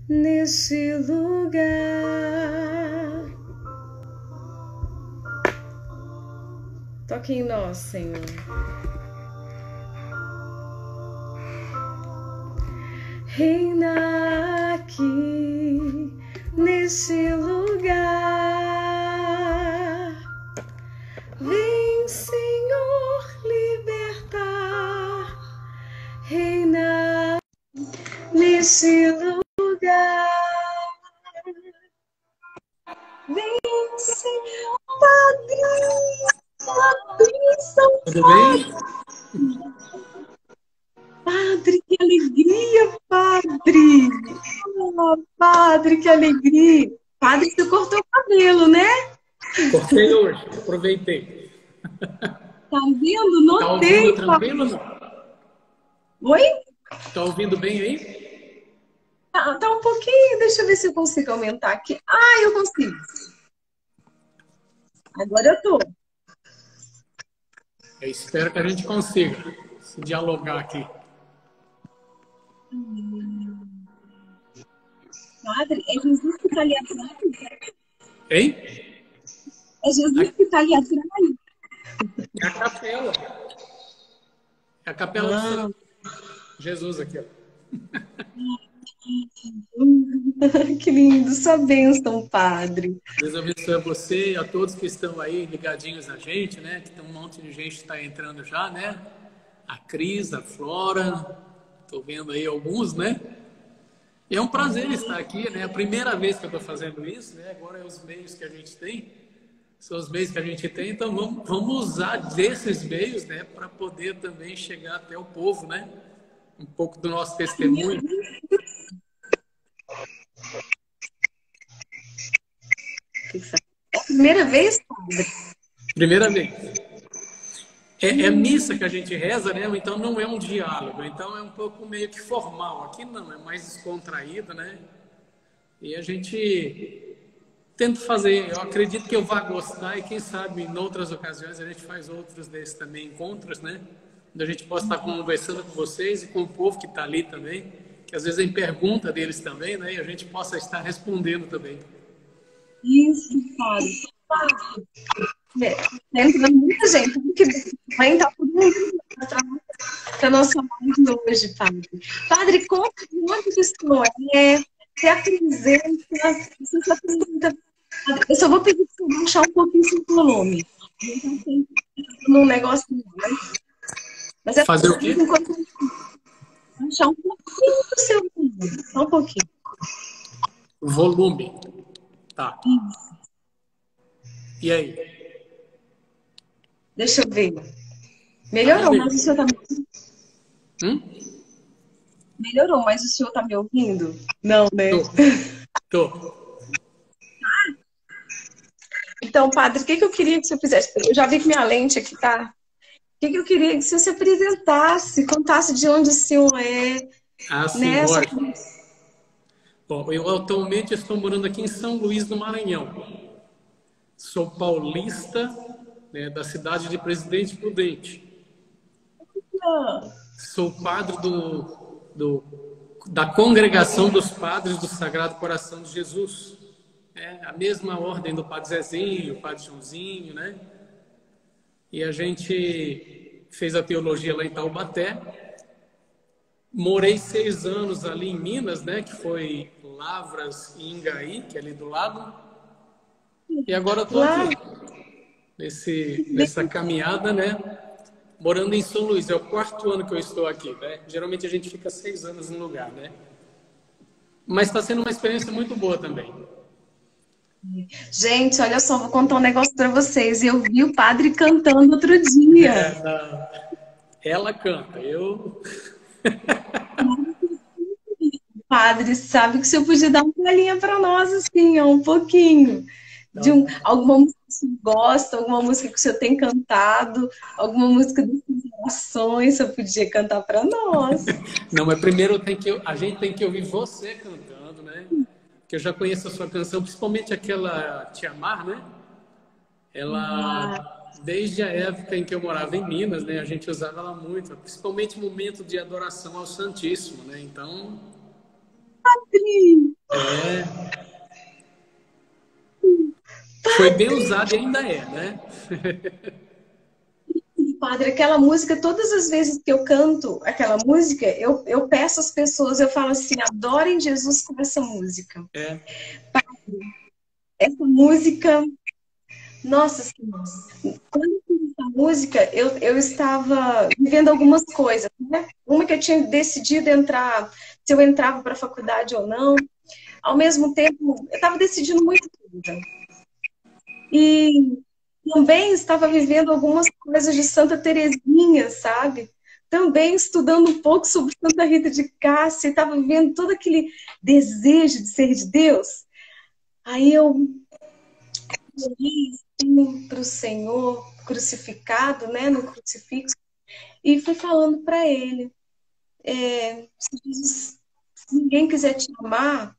nesse lugar. Toque em nós, Senhor. Reina aqui nesse lugar. Vem, Senhor, libertar. Reina nesse lugar. Vem, Senhor, Padre, Tudo bem? Padre, que alegria, Padre! Oh, Padre, que alegria! Padre, você cortou o cabelo, né? Cortei hoje, aproveitei. Tá vendo? Tá Notei, ouvindo Padre. tranquilo ou não? Oi? Tá ouvindo bem aí? Tá um pouquinho, deixa eu ver se eu consigo aumentar aqui. Ah, eu consigo. Agora eu tô. Eu espero que a gente consiga se dialogar aqui. Padre, é Jesus que tá ali atrás? Hein? É Jesus que tá ali atrás? É a capela. É a capela do Senhor Jesus aqui, ó. Que lindo, sua bênção, Padre. Deus abençoe a você e a todos que estão aí ligadinhos na gente, né? Que tem um monte de gente que está entrando já, né? A Cris, a Flora, tô vendo aí alguns, né? E é um prazer estar aqui, né? A primeira vez que eu estou fazendo isso, né? Agora é os meios que a gente tem, são os meios que a gente tem, então vamos usar desses meios, né? Para poder também chegar até o povo, né? Um pouco do nosso testemunho. É a primeira vez, Padre? Primeira vez. É missa que a gente reza, né? Então não é um diálogo, então é um pouco meio que formal. Aqui não, é mais descontraído, né? E a gente tenta fazer, eu acredito que eu vá gostar e quem sabe em outras ocasiões a gente faz outros desses também, encontros, né? Onde a gente possa estar conversando com vocês e com o povo que está ali também, que às vezes tem pergunta deles também, né? E a gente possa estar respondendo também. Isso, Padre. Padre, tá entrando muita gente. Que vai entrar todo mundo para nossa live hoje, Padre. Padre, conta de onde que estou. Se apresenta, você se apresenta. Eu só vou pedir para você baixar um pouquinho seu volume. Não tá num negócio, né? Mas é Fazer o quê? enquanto baixar um pouquinho do seu volume. Só um pouquinho. Volume. Tá. E aí? Deixa eu ver. Melhorou, mas o senhor tá me Melhorou, mas o senhor tá me ouvindo? Não, né? Tô. Então, padre, o que eu queria que o senhor fizesse? Eu já vi que minha lente aqui tá. O que eu queria que o senhor se apresentasse, contasse de onde o senhor é, Ah, sim, né? lógico. Bom, eu atualmente estou morando aqui em São Luís do Maranhão. Sou paulista, né, da cidade de Presidente Prudente. Sou padre da Congregação dos Padres do Sagrado Coração de Jesus. É a mesma ordem do Padre Zezinho, Padre Joãozinho, né? E a gente fez a teologia lá em Taubaté. Morei 6 anos ali em Minas, né? Que foi Lavras e Ingaí, que é ali do lado. E agora estou aqui, nessa caminhada, né? Morando em São Luís. É o 4º ano que eu estou aqui, né? Geralmente a gente fica 6 anos no lugar, né? Mas está sendo uma experiência muito boa também. Gente, olha só, vou contar um negócio para vocês. Eu vi o padre cantando outro dia. Ela canta, eu... Padre, sabe que o senhor podia dar uma palhinha para nós, assim, ó, um pouquinho. Alguma música que o senhor gosta, alguma música que o senhor tem cantado, alguma música das inspirações, o senhor podia cantar para nós. Não, mas primeiro a gente tem que ouvir você cantando, né? Porque eu já conheço a sua canção, principalmente aquela Te Amar, né? Ela, desde a época em que eu morava em Minas, né? A gente usava ela muito, principalmente no momento de adoração ao Santíssimo, né? Então, É, foi bem usado e ainda é, né? Padre, aquela música, todas as vezes que eu canto aquela música, eu peço às pessoas, eu falo assim, adorem Jesus com essa música. É, Essa música, nossa Senhora, quando eu fiz essa música, eu estava vivendo algumas coisas, né? Uma que eu tinha decidido entrar, se eu entrava para a faculdade ou não. Ao mesmo tempo, eu estava decidindo muita coisa. E também estava vivendo algumas coisas de Santa Teresinha, sabe? Também estudando um pouco sobre Santa Rita de Cássia, estava vivendo todo aquele desejo de ser de Deus. Aí eu olhei para o Senhor crucificado, né, no crucifixo, e fui falando para ele, se Jesus, se ninguém quiser te amar,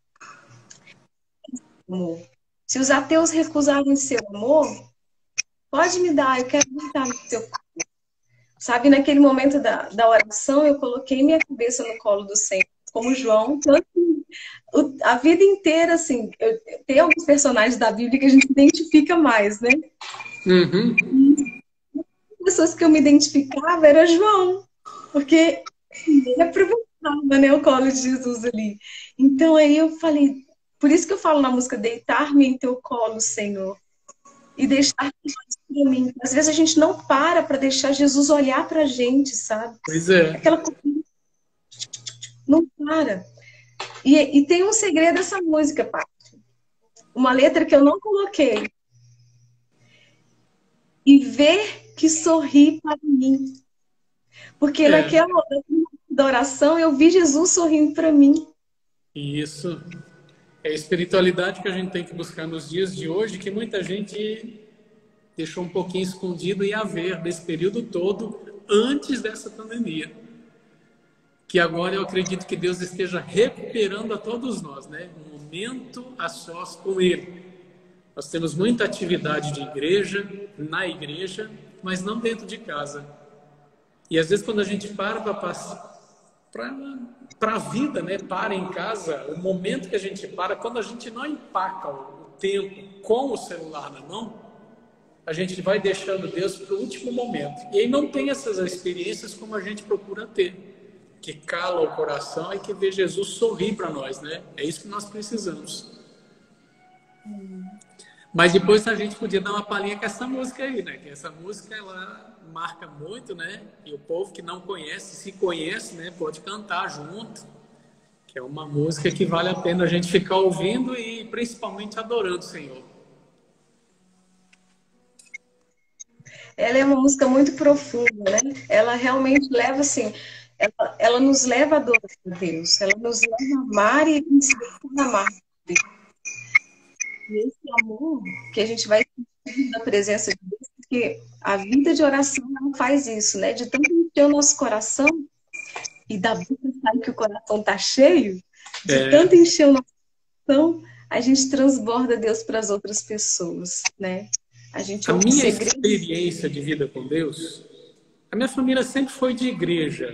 amor, se os ateus recusarem seu amor, pode me dar, eu quero entrar no seu. Sabe, naquele momento da oração, eu coloquei minha cabeça no colo do Senhor, como João, tanto a vida inteira, assim, tem alguns personagens da Bíblia que a gente identifica mais, né? uhum, As pessoas que eu me identificava era João, porque ele aproveitava, né, o colo de Jesus ali. Então aí eu falei, por isso que eu falo na música, deitar-me em teu colo, Senhor, e deixar para mim. Às vezes a gente não para deixar Jesus olhar para a gente, sabe? pois é. Aquela coisa não para. E tem um segredo dessa música, pá. Uma letra que eu não coloquei. E ver que sorri para mim. Porque É, naquela da oração eu vi Jesus sorrindo para mim. isso. É a espiritualidade que a gente tem que buscar nos dias de hoje, que muita gente deixou um pouquinho escondido e a ver desse período todo antes dessa pandemia. Que agora eu acredito que Deus esteja recuperando a todos nós, né? Um momento a sós com Ele. Nós temos muita atividade de igreja, na igreja, mas não dentro de casa. E às vezes quando a gente para para a vida, né? Para em casa, o momento que a gente para, quando a gente não empaca o tempo com o celular na mão, a gente vai deixando Deus para o último momento. E aí não tem essas experiências como a gente procura ter, que cala o coração e que vê Jesus sorrir para nós, né? É isso que nós precisamos. Mas depois a gente podia dar uma palhinha com essa música aí, né? Que essa música, ela marca muito, né? E o povo que não conhece, se conhece, né? Pode cantar junto. Que é uma música que vale a pena a gente ficar ouvindo e principalmente adorando o Senhor. Ela é uma música muito profunda, né? Ela realmente leva, assim, ela nos leva a adorar a Deus. Ela nos leva a amar e se deixar amar. E esse amor que a gente vai sentir na presença de Deus, porque a vida de oração não faz isso, né? De tanto encher o nosso coração, e da boca sai que o coração está cheio, de tanto É, encher o nosso coração, a gente transborda Deus para as outras pessoas, né? A gente a ouve minha segredos. experiência de vida com Deus, a minha família sempre foi de igreja.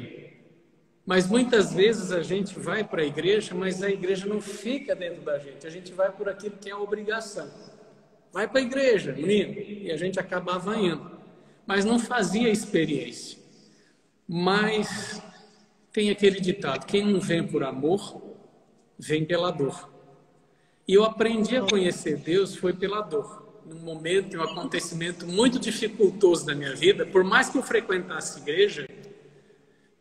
Mas muitas vezes a gente vai para a igreja, mas a igreja não fica dentro da gente. A gente vai por aquilo que é obrigação. Vai para a igreja, menino. E a gente acabava indo. Mas não fazia experiência. Mas tem aquele ditado: quem não vem por amor, vem pela dor. E eu aprendi a conhecer Deus foi pela dor. Num momento, um acontecimento muito dificultoso da minha vida, por mais que eu frequentasse igreja,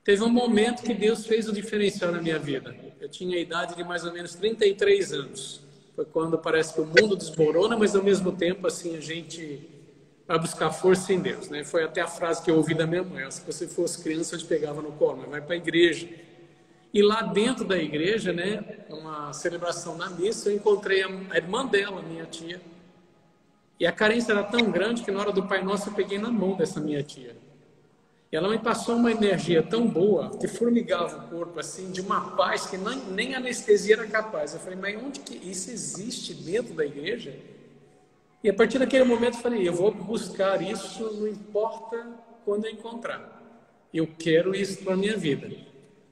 teve um momento que Deus fez o diferencial na minha vida. Eu tinha a idade de mais ou menos 33 anos. Foi quando parece que o mundo desmorona, mas ao mesmo tempo, assim, a gente vai buscar força em Deus, né? Foi até a frase que eu ouvi da minha mãe: se você fosse criança, eu te pegava no colo, mas vai para a igreja. E lá dentro da igreja, né, uma celebração na missa, eu encontrei a irmã dela, minha tia. E a carência era tão grande que na hora do Pai Nosso eu peguei na mão dessa minha tia. E ela me passou uma energia tão boa, que formigava o corpo, assim, de uma paz que nem anestesia era capaz. Eu falei, mas onde que isso existe dentro da igreja? E a partir daquele momento eu falei, eu vou buscar isso, não importa quando eu encontrar. Eu quero isso para a minha vida.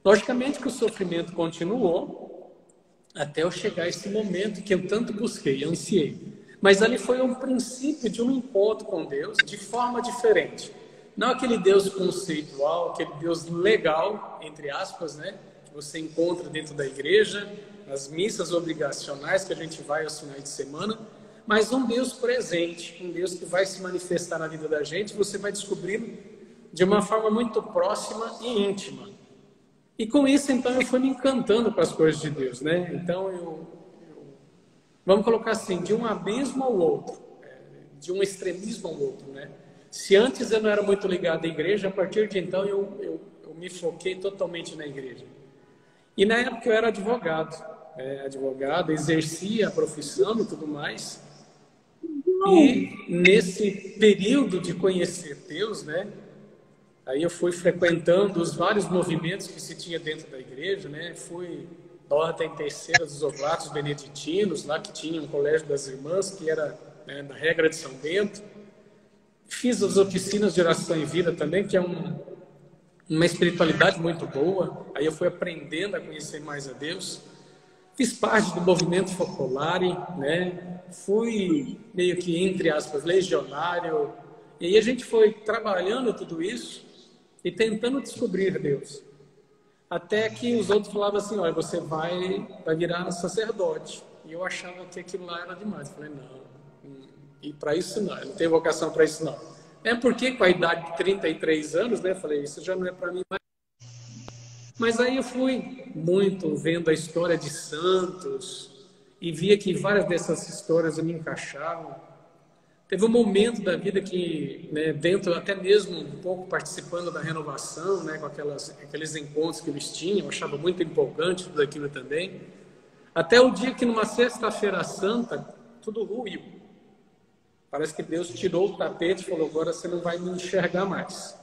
Logicamente que o sofrimento continuou, até eu chegar a esse momento que eu tanto busquei, ansiei. Mas ali foi um princípio de um encontro com Deus de forma diferente. Não aquele Deus conceitual, aquele Deus legal, entre aspas, né? Que você encontra dentro da igreja, nas missas obrigacionais que a gente vai aos finais de semana, mas um Deus presente, um Deus que vai se manifestar na vida da gente, você vai descobri-lo de uma forma muito próxima e íntima. E com isso, então, eu fui me encantando com as coisas de Deus, né? Então, vamos colocar assim, de um abismo ao outro, de um extremismo ao outro, né? Se antes eu não era muito ligado à igreja, a partir de então eu me foquei totalmente na igreja. E na época eu era advogado, exercia a profissão e tudo mais. E nesse período de conhecer Deus, né? Aí eu fui frequentando os vários movimentos que se tinha dentro da igreja, né? Fui da Ordem Terceira dos Oblatos Beneditinos, lá que tinha um colégio das irmãs, que era, né, da Regra de São Bento. Fiz as oficinas de oração em vida também, que é uma espiritualidade muito boa. Aí eu fui aprendendo a conhecer mais a Deus. Fiz parte do movimento Focolare, né? Fui meio que, entre aspas, legionário. E aí a gente foi trabalhando tudo isso e tentando descobrir Deus. Até que os outros falavam assim, olha, você vai virar sacerdote. E eu achava que aquilo lá era demais. Eu falei, não, e para isso não, eu não tenho vocação para isso não. É porque com a idade de 33 anos, né, eu falei, isso já não é para mim mais. Mas aí eu fui muito vendo a história de santos e via que várias dessas histórias me encaixavam. Teve um momento da vida que, né, dentro, até mesmo um pouco participando da renovação, né, com aqueles encontros que eles tinham, eu achava muito empolgante tudo aquilo também. Até o dia que numa sexta-feira santa, tudo ruiu. Parece que Deus tirou o tapete e falou, agora você não vai me enxergar mais.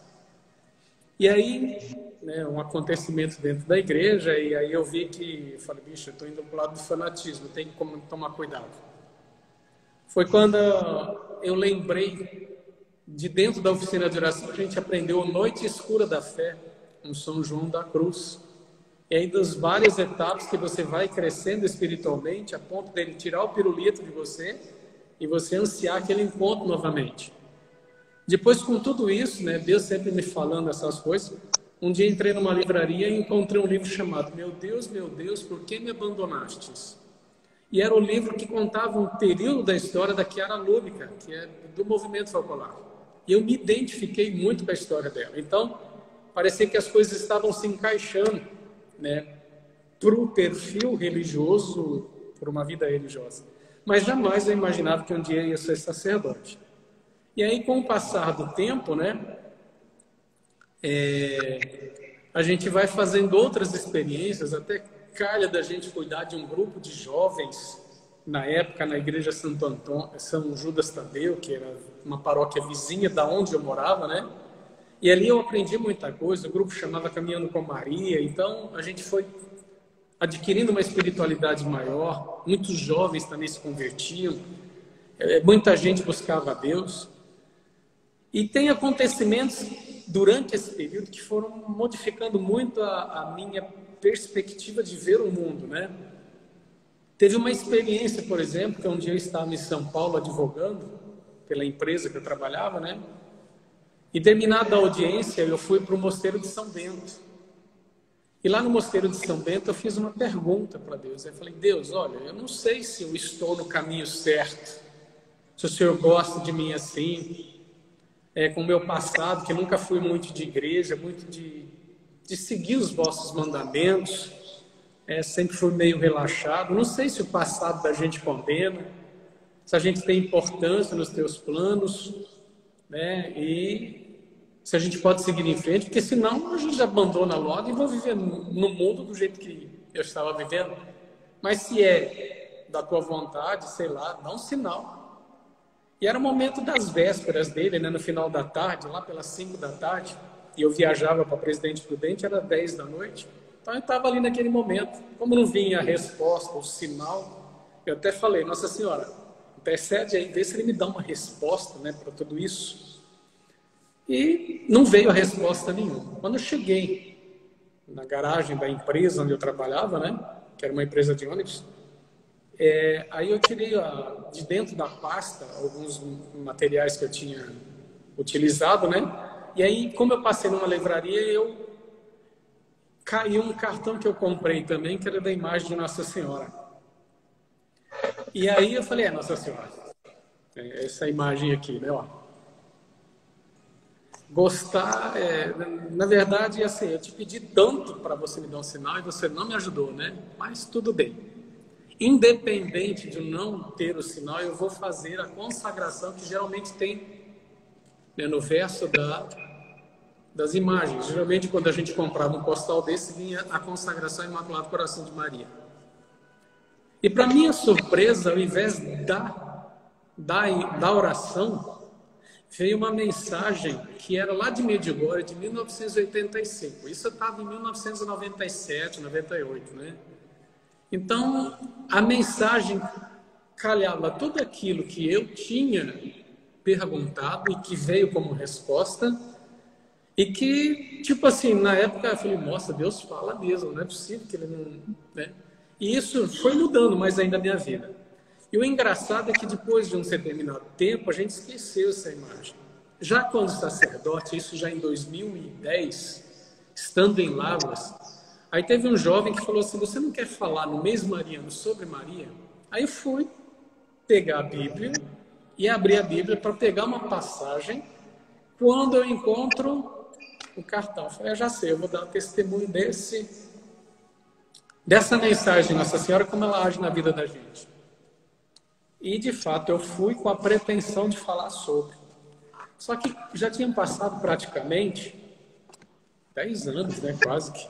E aí, né, um acontecimento dentro da igreja, e aí eu vi que, eu falei, bicho, eu estou indo para o lado do fanatismo, tem que tomar cuidado. Foi quando eu lembrei de dentro da oficina de oração, a gente aprendeu a Noite Escura da Fé, um São João da Cruz. E aí das várias etapas que você vai crescendo espiritualmente, a ponto dele tirar o pirulito de você e você ansiar aquele encontro novamente. Depois, com tudo isso, né, Deus sempre me falando essas coisas, um dia entrei numa livraria e encontrei um livro chamado Meu Deus, por que me abandonastes? E era o livro que contava um período da história da Chiara Lúbica, que é do movimento focolar. E eu me identifiquei muito com a história dela. Então, parecia que as coisas estavam se encaixando, né, para o perfil religioso, para uma vida religiosa. Mas jamais eu imaginava que um dia ia ser sacerdote. E aí, com o passar do tempo, né, a gente vai fazendo outras experiências, até calha da gente cuidar de um grupo de jovens, na época, na igreja São Judas Tadeu, que era uma paróquia vizinha da onde eu morava, né? E ali eu aprendi muita coisa, o grupo chamava Caminhando com Maria, então a gente foi adquirindo uma espiritualidade maior, muitos jovens também se convertiam, muita gente buscava a Deus. E tem acontecimentos durante esse período que foram modificando muito a minha perspectiva de ver o mundo, né? Teve uma experiência, por exemplo, que um dia eu estava em São Paulo advogando pela empresa que eu trabalhava, né? E terminada a audiência, eu fui para o Mosteiro de São Bento. E lá no Mosteiro de São Bento eu fiz uma pergunta para Deus. Eu falei, Deus, olha, eu não sei se eu estou no caminho certo, se o Senhor gosta de mim assim, com o meu passado, que nunca fui muito de igreja, muito de seguir os vossos mandamentos, sempre fui meio relaxado. Não sei se o passado da gente condena, se a gente tem importância nos teus planos, né? E se a gente pode seguir em frente, porque senão a gente abandona logo e vou viver no mundo do jeito que eu estava vivendo. Mas se é da tua vontade, sei lá, dá um sinal. E era o momento das vésperas dele, né, no final da tarde, lá pelas 5 da tarde, e eu viajava para Presidente Prudente, era 10 da noite. Então eu estava ali naquele momento. Como não vinha a resposta, o sinal, eu até falei, Nossa Senhora, intercede aí, vê se ele me dá uma resposta, né, para tudo isso. E não veio a resposta nenhuma. Quando eu cheguei na garagem da empresa onde eu trabalhava, né, que era uma empresa de ônibus. Aí eu tirei de dentro da pasta alguns materiais que eu tinha utilizado, né? E aí, como eu passei numa livraria, caiu um cartão que eu comprei também, que era da imagem de Nossa Senhora. E aí eu falei, Nossa Senhora, essa imagem aqui, né? Ó. Gostar, na verdade, assim, eu te pedi tanto para você me dar um sinal e você não me ajudou, né? Mas tudo bem. Independente de não ter o sinal, eu vou fazer a consagração que geralmente tem, né, no verso das imagens. Geralmente, quando a gente comprava um postal desse, vinha a consagração Imaculado Coração de Maria. E para minha surpresa, ao invés da oração, veio uma mensagem que era lá de Medjugorje, de 1985. Isso estava em 1997, 98, né? Então, a mensagem calhava tudo aquilo que eu tinha perguntado e que veio como resposta. E que, tipo assim, na época eu falei, nossa, Deus fala mesmo, não é possível que ele não... Né? E isso foi mudando mais ainda a minha vida. E o engraçado é que depois de um determinado tempo, a gente esqueceu essa imagem. Já quando sacerdote, isso já em 2010, estando em Lavras, aí teve um jovem que falou assim, você não quer falar no mês mariano sobre Maria? Aí eu fui pegar a Bíblia e abrir a Bíblia para pegar uma passagem quando eu encontro o cartão. Eu falei, eu já sei, eu vou dar um testemunho dessa mensagem de Nossa Senhora, como ela age na vida da gente. E, de fato, eu fui com a pretensão de falar sobre. Só que já tinham passado praticamente 10 anos, né, quase que.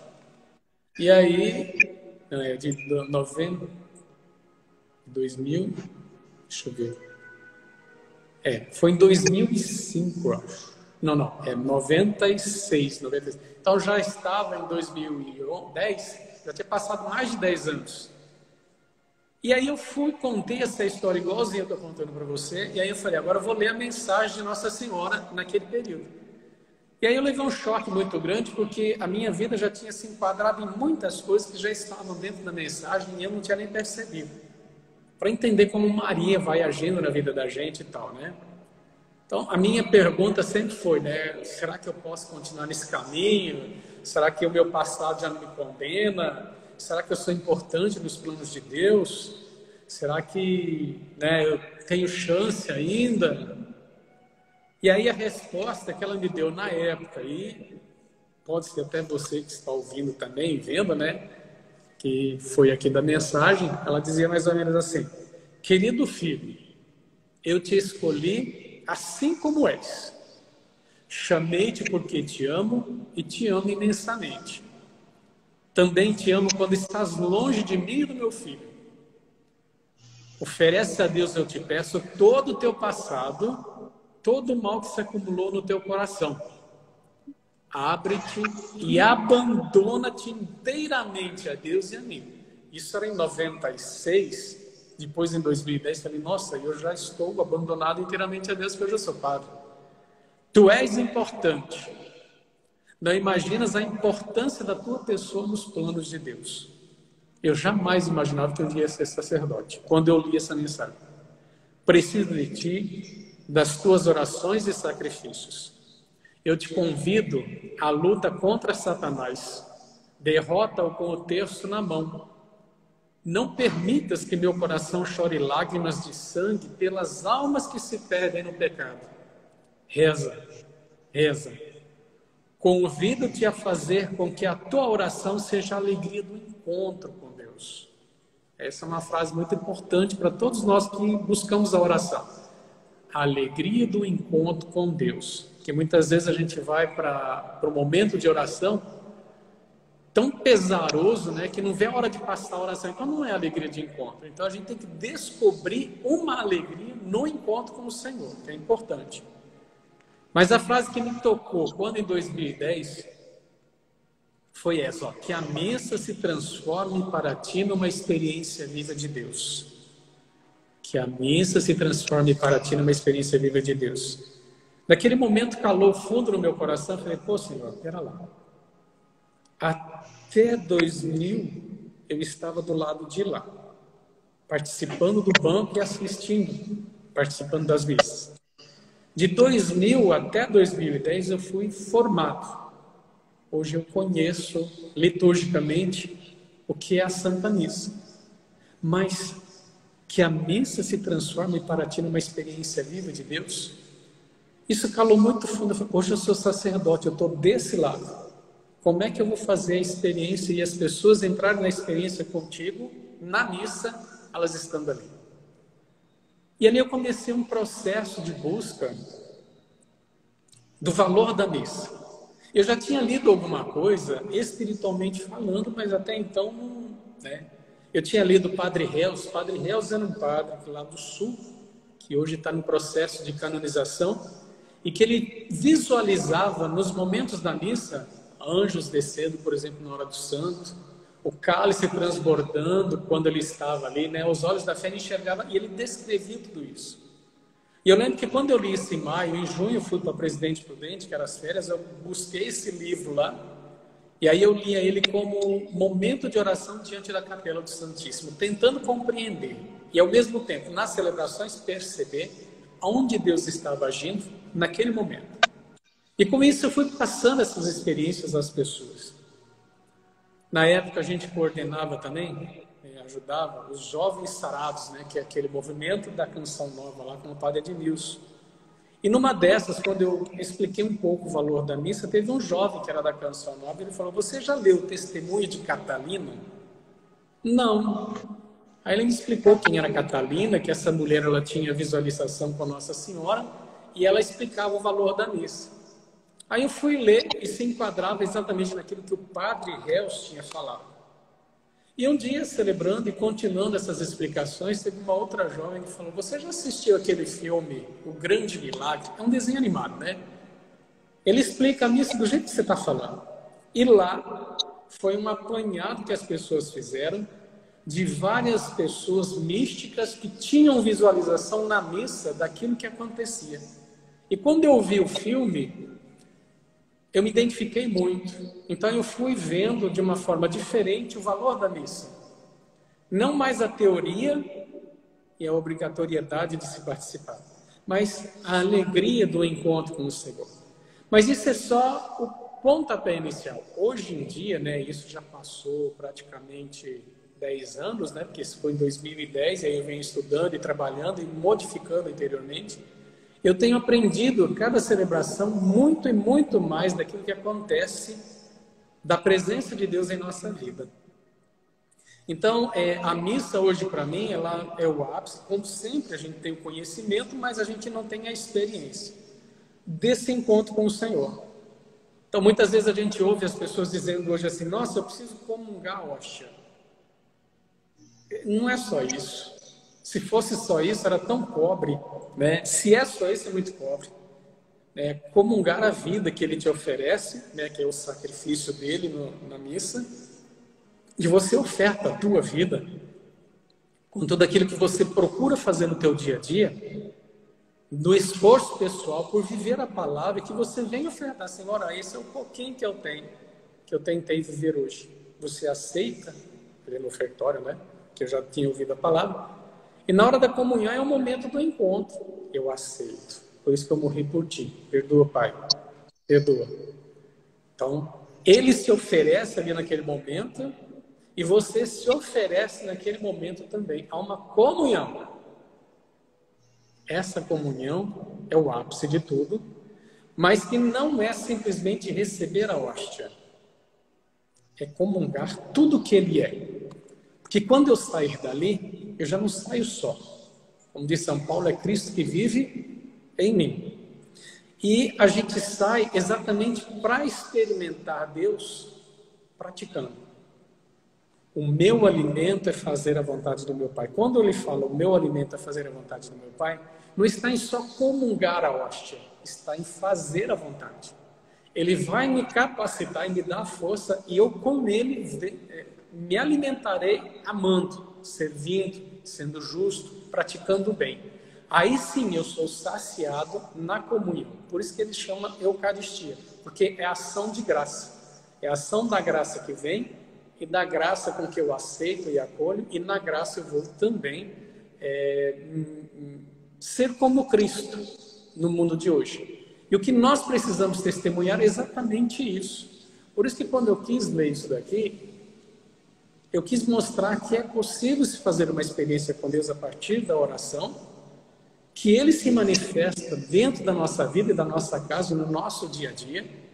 E aí, de novembro de 2000, deixa eu ver. Foi em 2005, eu acho. Não, 96, 96. Então já estava em 2010, já tinha passado mais de 10 anos. E aí eu contei essa história igualzinha eu estou contando para você, e aí eu falei, agora eu vou ler a mensagem de Nossa Senhora naquele período. E aí eu levei um choque muito grande, porque a minha vida já tinha se enquadrado em muitas coisas que já estavam dentro da mensagem e eu não tinha nem percebido. Para entender como Maria vai agindo na vida da gente e tal, né? Então, a minha pergunta sempre foi, né? Será que eu posso continuar nesse caminho? Será que o meu passado já não me condena? Será que eu sou importante nos planos de Deus? Será que, né, eu tenho chance ainda? E aí a resposta que ela me deu na época, e pode ser até você que está ouvindo também, vendo, né? Que foi aqui da mensagem, ela dizia mais ou menos assim, querido filho, eu te escolhi assim como és. Chamei-te porque te amo e te amo imensamente. Também te amo quando estás longe de mim e do meu filho. Oferece a Deus, eu te peço, todo o teu passado, todo o mal que se acumulou no teu coração. Abre-te e abandona-te inteiramente a Deus e a mim. Isso era em 96. Depois, em 2010, falei, nossa, eu já estou abandonado inteiramente a Deus, porque eu já sou padre. Tu és importante. Não imaginas a importância da tua pessoa nos planos de Deus. Eu jamais imaginava que eu ia ser sacerdote, quando eu li essa mensagem. Preciso de ti, das tuas orações e sacrifícios. Eu te convido à luta contra Satanás. Derrota-o com o terço na mão. Não permitas que meu coração chore lágrimas de sangue pelas almas que se perdem no pecado. Reza, reza. Convido-te a fazer com que a tua oração seja a alegria do encontro com Deus. Essa é uma frase muito importante para todos nós que buscamos a oração. A alegria do encontro com Deus. Porque muitas vezes a gente vai para o momento de oração tão pesaroso, né, que não vê a hora de passar a oração. Então não é alegria de encontro. Então a gente tem que descobrir uma alegria no encontro com o Senhor, que é importante. Mas a frase que me tocou quando em 2010 foi essa, ó, que a missa se transforme para ti numa experiência viva de Deus. Que a missa se transforme para ti numa experiência viva de Deus. Naquele momento calou fundo no meu coração, falei, pô Senhor, pera lá. Até 2000 eu estava do lado de lá, participando do banco e assistindo, participando das missas. De 2000 até 2010 eu fui formado. Hoje eu conheço liturgicamente o que é a Santa Missa. Mas que a missa se transforme para ti numa experiência viva de Deus, isso calou muito fundo. Hoje eu sou sacerdote, eu estou desse lado. Como é que eu vou fazer a experiência e as pessoas entrarem na experiência contigo, na missa, elas estando ali? E ali eu comecei um processo de busca do valor da missa. Eu já tinha lido alguma coisa, espiritualmente falando, mas até então não, né? Eu tinha lido o Padre Reus. Padre Reus era um padre lá do Sul, que hoje está no processo de canonização, e que ele visualizava nos momentos da missa, anjos descendo, por exemplo, na hora do santo, o cálice transbordando quando ele estava ali, né? Os olhos da fé ele enxergava, e ele descrevia tudo isso. E eu lembro que quando eu li isso em maio, em junho eu fui para Presidente Prudente, que era as férias, eu busquei esse livro lá, e aí eu lia ele como momento de oração diante da capela do Santíssimo, tentando compreender, e ao mesmo tempo, nas celebrações, perceber onde Deus estava agindo naquele momento. E com isso eu fui passando essas experiências às pessoas. Na época a gente coordenava também, ajudava os jovens sarados, né, que é aquele movimento da Canção Nova lá com o Padre Edmilson. E numa dessas, quando eu expliquei um pouco o valor da missa, teve um jovem que era da Canção Nova, ele falou: você já leu o Testemunho de Catalina? Não. Aí ele me explicou quem era Catalina, que essa mulher ela tinha visualização com a Nossa Senhora, e ela explicava o valor da missa. Aí eu fui ler e se enquadrava exatamente naquilo que o Padre Reus tinha falado. E um dia, celebrando e continuando essas explicações, teve uma outra jovem que falou: você já assistiu aquele filme, O Grande Milagre? É um desenho animado, né? Ele explica a missa do jeito que você está falando. E lá foi um apanhado que as pessoas fizeram de várias pessoas místicas que tinham visualização na missa daquilo que acontecia. E quando eu vi o filme, eu me identifiquei muito. Então eu fui vendo de uma forma diferente o valor da missa. Não mais a teoria e a obrigatoriedade de se participar, mas a alegria do encontro com o Senhor. Mas isso é só o pontapé inicial. Hoje em dia, né, isso já passou praticamente 10 anos, né, porque isso foi em 2010, aí eu venho estudando e trabalhando e modificando interiormente. Eu tenho aprendido cada celebração muito e muito mais daquilo que acontece da presença de Deus em nossa vida. Então, a missa hoje para mim, ela é o ápice. Como sempre, a gente tem o conhecimento, mas a gente não tem a experiência desse encontro com o Senhor. Então, muitas vezes a gente ouve as pessoas dizendo hoje assim: nossa, eu preciso comungar a hóstia. Não é só isso. Se fosse só isso, era tão pobre, né? Se é só isso, é muito pobre. Comungar a vida que ele te oferece, né? Que é o sacrifício dele na missa, e você oferta a tua vida com tudo aquilo que você procura fazer no teu dia a dia, do esforço pessoal por viver a palavra, que você vem ofertar: Senhora, esse é o pouquinho que eu tenho, que eu tentei viver hoje. Você aceita? No ofertório, né? Que eu já tinha ouvido a palavra. E na hora da comunhão é o momento do encontro. Eu aceito. Por isso que eu morri por ti. Perdoa, Pai. Perdoa. Então, ele se oferece ali naquele momento e você se oferece naquele momento também. Há uma comunhão. Essa comunhão é o ápice de tudo, mas que não é simplesmente receber a hóstia. É comungar tudo o que ele é. Porque quando eu sair dali, eu já não saio só. Como diz São Paulo, é Cristo que vive em mim. E a gente sai exatamente para experimentar Deus praticando. O meu alimento é fazer a vontade do meu Pai. Quando ele fala o meu alimento é fazer a vontade do meu Pai, não está em só comungar a hóstia, está em fazer a vontade. Ele vai me capacitar e me dar força, e eu com ele me alimentarei amando, servindo, sendo justo, praticando o bem. Aí sim eu sou saciado na comunhão. Por isso que ele chama Eucaristia, porque é ação de graça. É a ação da graça que vem e da graça com que eu aceito e acolho, e na graça eu vou também ser como Cristo no mundo de hoje. E o que nós precisamos testemunhar é exatamente isso. Por isso que quando eu quis ler isso daqui, eu quis mostrar que é possível se fazer uma experiência com Deus a partir da oração, que Ele se manifesta dentro da nossa vida e da nossa casa, no nosso dia a dia.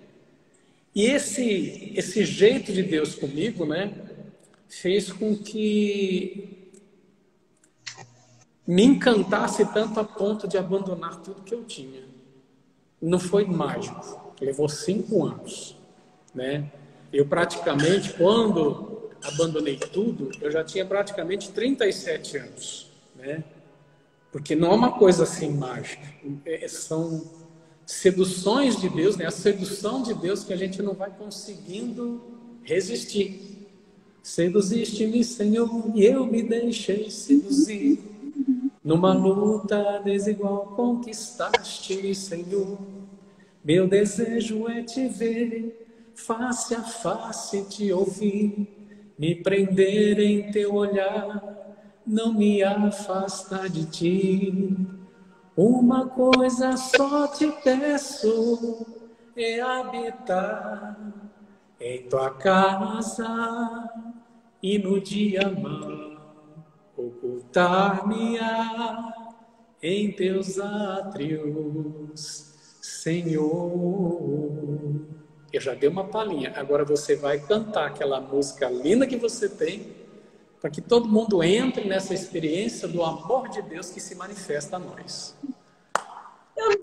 E esse jeito de Deus comigo, né, fez com que me encantasse tanto a ponto de abandonar tudo que eu tinha. Não foi mágico, levou 5 anos, né? Eu praticamente, quando abandonei tudo, eu já tinha praticamente 37 anos, né? Porque não é uma coisa assim mágica, são seduções de Deus, né? A sedução de Deus que a gente não vai conseguindo resistir. Seduziste-me, Senhor, e eu me deixei seduzir. Numa luta desigual conquistaste-me, Senhor. Meu desejo é te ver, face a face te ouvir, me prender em teu olhar, não me afasta de ti. Uma coisa só te peço, é habitar em tua casa e no dia mau ocultar-me-á em teus átrios, Senhor. Eu já dei uma palhinha, agora você vai cantar aquela música linda que você tem, para que todo mundo entre nessa experiência do amor de Deus que se manifesta a nós. Eu não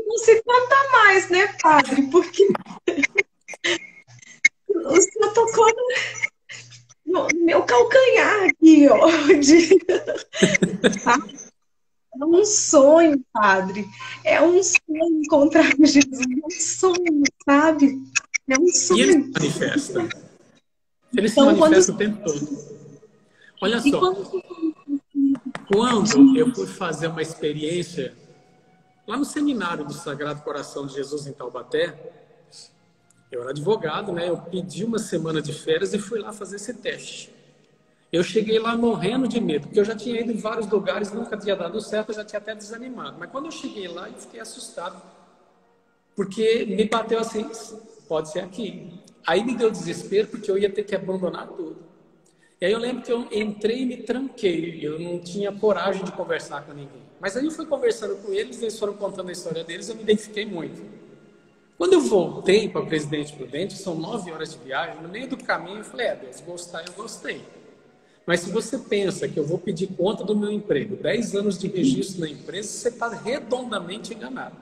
consigo cantar mais, né, padre? Porque o senhor tocou no meu calcanhar aqui, ó. É um sonho, padre. É um sonho encontrar com Jesus. É um sonho, sabe? É um sonho. E ele se manifesta. Ele se manifesta o tempo todo. Olha só. Quando eu fui fazer uma experiência lá no seminário do Sagrado Coração de Jesus em Taubaté, eu era advogado, né? Eu pedi uma semana de férias e fui lá fazer esse teste. Eu cheguei lá morrendo de medo, porque eu já tinha ido em vários lugares, nunca tinha dado certo, eu já tinha até desanimado. Mas quando eu cheguei lá, eu fiquei assustado, porque me bateu assim, pode ser aqui. Aí me deu desespero, porque eu ia ter que abandonar tudo. E aí eu lembro que eu entrei e me tranquei, eu não tinha coragem de conversar com ninguém. Mas aí eu fui conversando com eles, eles foram contando a história deles, eu me identifiquei muito. Quando eu voltei para Presidente Prudente, são 9 horas de viagem, no meio do caminho eu falei, Deus, gostar eu gostei. Mas se você pensa que eu vou pedir conta do meu emprego, 10 anos de registro na empresa, você está redondamente enganado.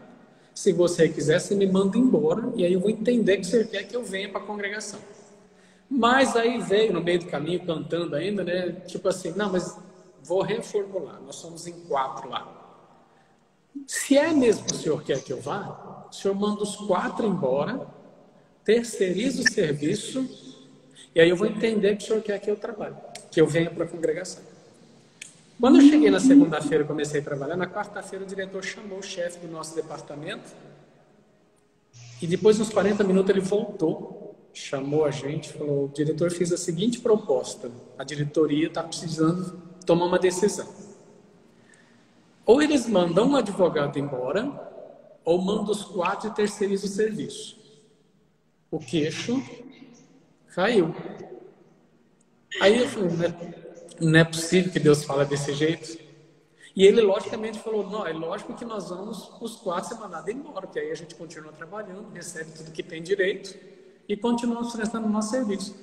Se você quiser, você me manda embora e aí eu vou entender que você quer que eu venha para a congregação. Mas aí veio no meio do caminho, cantando ainda, né? Tipo assim, não, mas vou reformular, nós somos em 4 lá. Se é mesmo que o senhor quer que eu vá, o senhor manda os 4 embora, terceiriza o serviço, e aí eu vou entender que o senhor quer que eu trabalhe, que eu venha para a congregação. Quando eu cheguei na segunda-feira e comecei a trabalhar, na quarta-feira o diretor chamou o chefe do nosso departamento, e depois de uns 40 minutos ele voltou, chamou a gente, falou, o diretor fez a seguinte proposta, a diretoria está precisando tomar uma decisão. Ou eles mandam um advogado embora, ou mandam os 4 e terceirizam o serviço. O queixo caiu. Aí eu falei, não é possível que Deus fale desse jeito. E ele logicamente falou, não, é lógico que nós vamos os 4 ser mandados embora, porque aí a gente continua trabalhando, recebe tudo que tem direito e continuamos prestando o nosso serviço.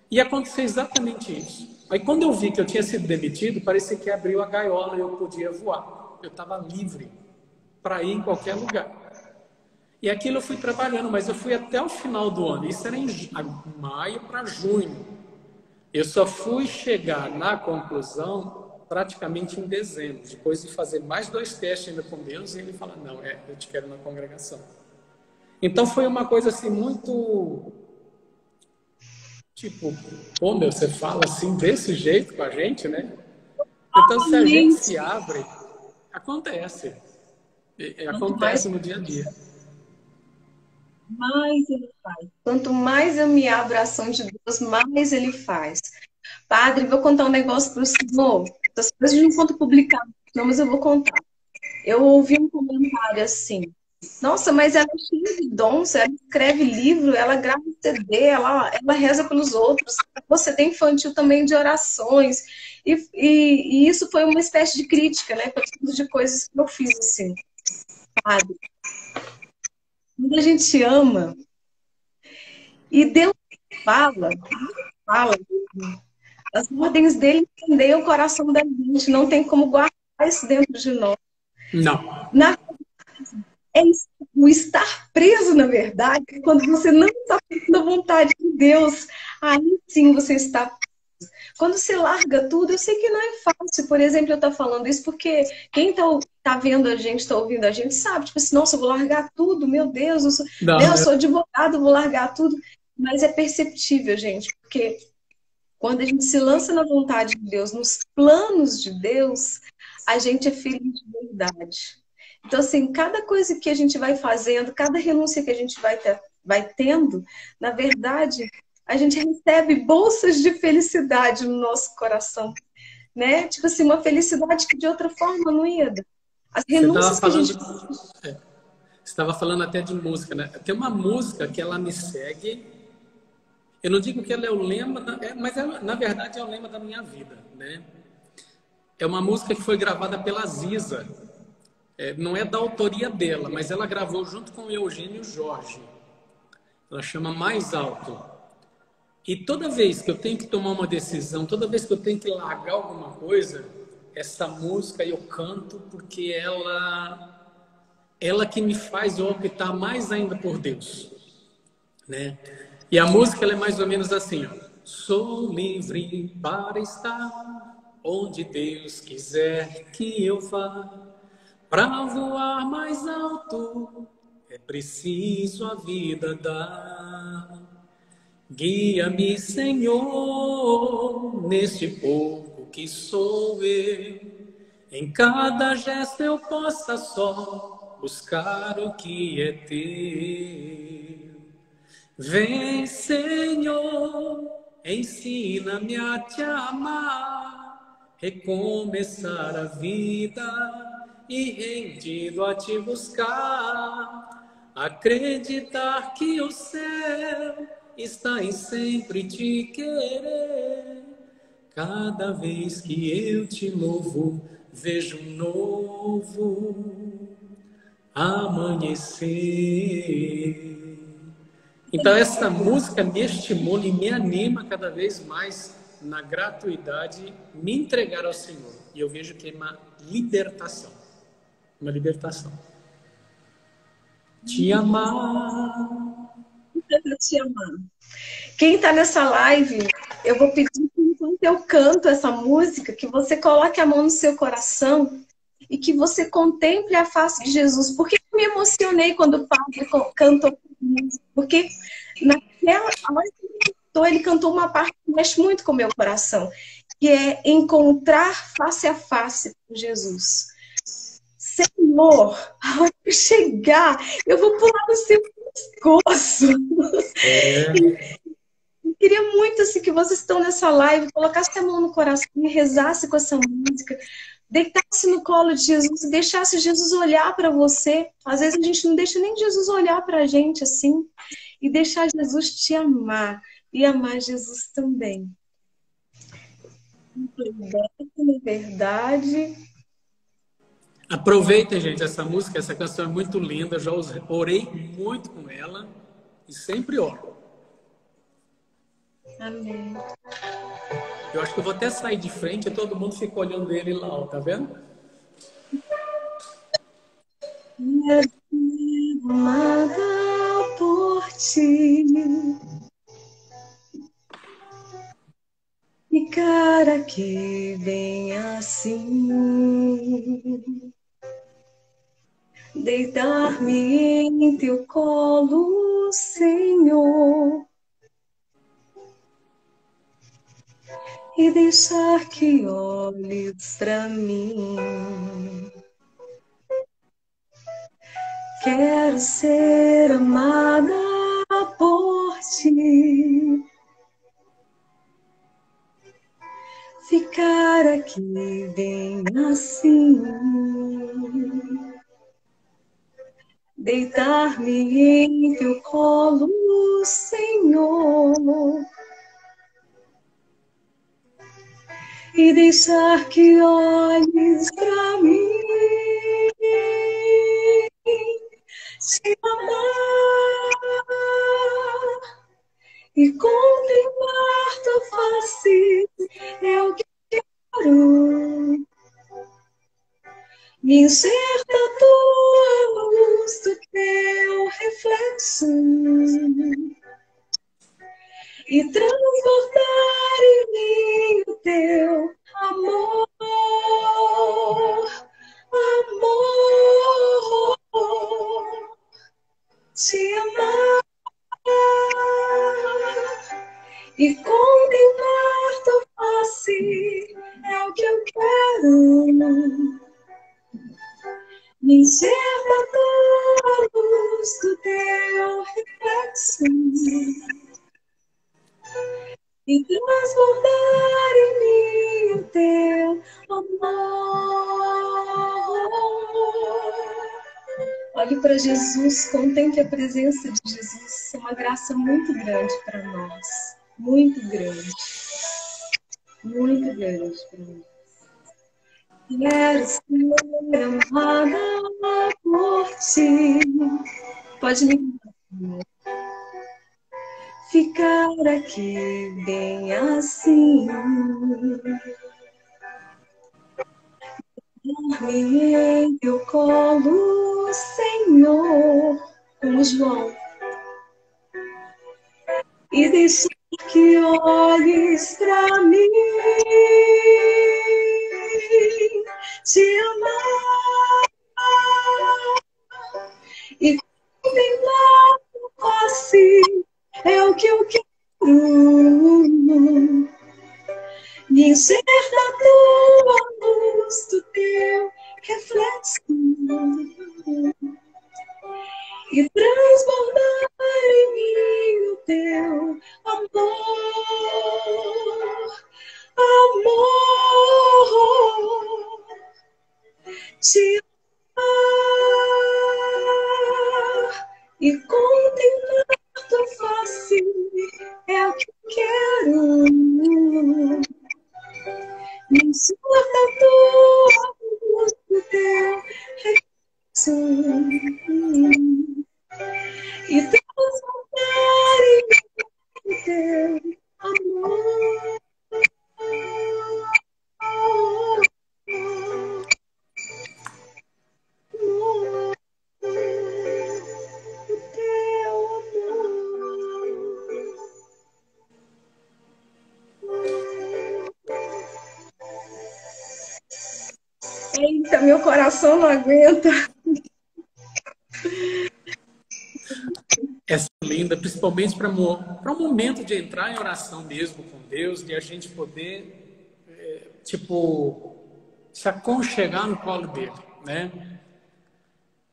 E aconteceu exatamente isso. Aí quando eu vi que eu tinha sido demitido, parecia que abriu a gaiola e eu podia voar. Eu estava livre para ir em qualquer lugar. E aquilo eu fui trabalhando, mas eu fui até o final do ano. Isso era em maio para junho. Eu só fui chegar na conclusão praticamente em dezembro. Depois de fazer mais 2 testes ainda com Deus, e ele fala, não, eu te quero na congregação. Então foi uma coisa assim muito... Tipo, pô, meu, você fala assim desse jeito com a gente, né? Então se a gente se abre, acontece. Acontece no dia a dia. mais Ele faz. Quanto mais eu me abro à ação de Deus, mais Ele faz. Padre, vou contar um negócio para o senhor. Essas coisas não conto publicado, não, mas eu vou contar. Eu ouvi um comentário assim: nossa, mas ela é cheia de dons, ela escreve livro, ela grava CD, ela reza pelos outros. Você tem infantil também de orações. E isso foi uma espécie de crítica, né? Para tudo de coisas que eu fiz assim. Sabe? Quando a gente ama, e Deus fala, as ordens dele entendem o coração da gente, não tem como guardar isso dentro de nós. Não. Na É o estar preso, na verdade, quando você não está fazendo a vontade de Deus. Aí sim você está. Quando você larga tudo, eu sei que não é fácil. Por exemplo, eu estou falando isso porque quem tá vendo a gente, está ouvindo a gente, sabe, tipo assim, nossa, eu vou largar tudo, meu Deus, Não, né, eu né? sou advogado, vou largar tudo. Mas é perceptível, gente, porque quando a gente se lança na vontade de Deus, nos planos de Deus, a gente é feliz de verdade. Então, assim, cada coisa que a gente vai fazendo, cada renúncia que a gente vai tendo, na verdade, a gente recebe bolsas de felicidade no nosso coração, né? Tipo assim, uma felicidade que de outra forma não ia dar. As Você estava renúncias que a falando, gente... você estava falando até de música, né? Tem uma música que ela me segue. Eu não digo que ela é o lema, mas ela, na verdade é o lema da minha vida, né? É uma música que foi gravada pela Ziza. Não é da autoria dela, mas ela gravou junto com o Eugênio Jorge. Ela chama Mais Alto. E toda vez que eu tenho que tomar uma decisão, toda vez que eu tenho que largar alguma coisa, essa música eu canto porque ela que me faz eu optar mais ainda por Deus, né? E a música ela é mais ou menos assim, ó. Sou livre para estar onde Deus quiser que eu vá. Para voar mais alto é preciso a vida dar. Guia-me, Senhor, neste pouco que sou eu. Em cada gesto eu possa só buscar o que é teu. Vem, Senhor, ensina-me a te amar, recomeçar a vida e rendido a te buscar, acreditar que o céu está em sempre te querer. Cada vez que eu te louvo, vejo um novo amanhecer. Então, essa música me estimula e me anima cada vez mais na gratuidade, me entregar ao Senhor. E eu vejo que é uma libertação. Uma libertação. Te amar. Eu te amar. Quem está nessa live, eu vou pedir que enquanto eu canto essa música, que você coloque a mão no seu coração e que você contemple a face de Jesus. Por que eu me emocionei quando o padre cantou? Porque naquela hora que ele cantou uma parte que mexe muito com o meu coração, que é encontrar face a face com Jesus. Senhor, a hora que eu chegar, eu vou pular no seu pescoço. Eu queria muito assim, que vocês estão nessa live, colocasse a mão no coração e rezasse com essa música, deitasse no colo de Jesus e deixasse Jesus olhar para você. Às vezes a gente não deixa nem Jesus olhar para a gente assim, e deixar Jesus te amar e amar Jesus também. Na verdade. Aproveitem, gente, essa música, essa canção é muito linda. Já orei muito com ela e sempre oro. Amém. Eu acho que eu vou até sair de frente e todo mundo fica olhando ele lá, ó, tá vendo? Amada por ti, e cara que vem assim, deitar-me em teu colo, Senhor, e deixar que olhes pra mim. Quero ser amada por ti. Ficar aqui bem assim. Deitar-me em teu colo, Senhor. E deixar que olhes pra mim. Te amar e contemplar tua face é o que quero. Me encher da tua luz, do teu reflexo e transbordar em mim o teu amor. Amor, te amar e contemplar tua face é o que eu quero. Me encher da tua luz, do teu reflexo e transbordar em mim o teu amor. Olhe para Jesus, contemple a presença de Jesus. Isso é uma graça muito grande para nós. Muito grande. Muito grande para nós. Quero ser amada por ti. Pode me dizer. Ficar aqui bem assim. Dormir em teu colo, Senhor, como João. E deixar que olhes pra mim. Te amar e contemplar tua face é o que eu quero. Me encher da tua luz, do teu reflexo e transbordar em mim o teu amor. Amor, te amar e contemplar tua face é o que eu quero. Me encher da tua luz, do teu reflexo e transformar em mim o teu amor. O teu amor. Eita, meu coração não aguenta. Essa é linda, principalmente para um momento de entrar em oração mesmo com Deus, de a gente poder, se aconchegar no colo dele, né?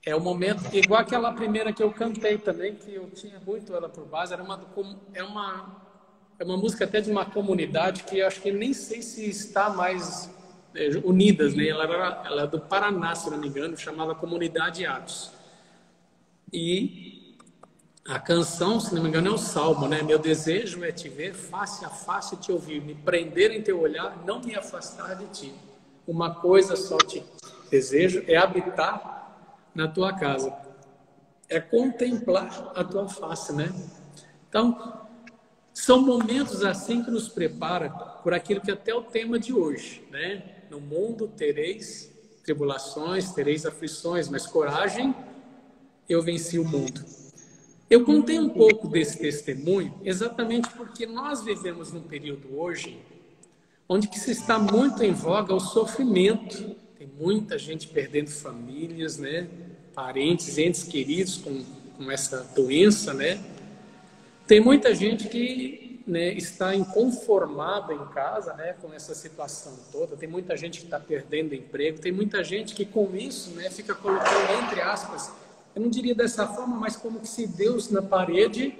É o momento, igual aquela primeira que eu cantei também, que eu tinha muito ela por base, é uma música até de uma comunidade que eu acho que nem sei se está mais unidas, né? Ela é do Paraná, se não me engano, chamava Comunidade Atos. E a canção, se não me engano, é o Salmo, né? Meu desejo é te ver face a face e te ouvir, me prender em teu olhar, não me afastar de ti. Uma coisa só te desejo, é habitar na tua casa. É contemplar a tua face, né? Então, são momentos assim que nos prepara por aquilo que até é o tema de hoje, né? No mundo tereis tribulações, tereis aflições, mas coragem, eu venci o mundo. Eu contei um pouco desse testemunho exatamente porque nós vivemos num período hoje onde que se está muito em voga o sofrimento. Tem muita gente perdendo famílias, né? Parentes, entes queridos com essa doença, né? Tem muita gente que, né, está inconformada em casa, né, com essa situação toda. Tem muita gente que está perdendo emprego. Tem muita gente que com isso, né, fica colocando, entre aspas, Eu não diria dessa forma, mas como que se Deus na parede,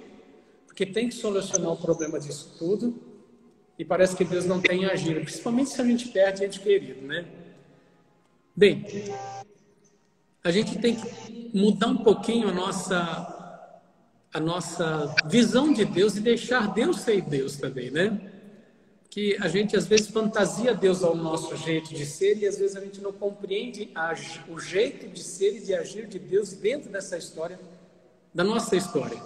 porque tem que solucionar o problema disso tudo, e parece que Deus não tem agido, principalmente se a gente perde ente querido, né? Bem, a gente tem que mudar um pouquinho a nossa visão de Deus e deixar Deus ser Deus também, né? Que a gente às vezes fantasia Deus ao nosso jeito de ser e às vezes a gente não compreende o jeito de ser e de agir de Deus dentro dessa história, da nossa história.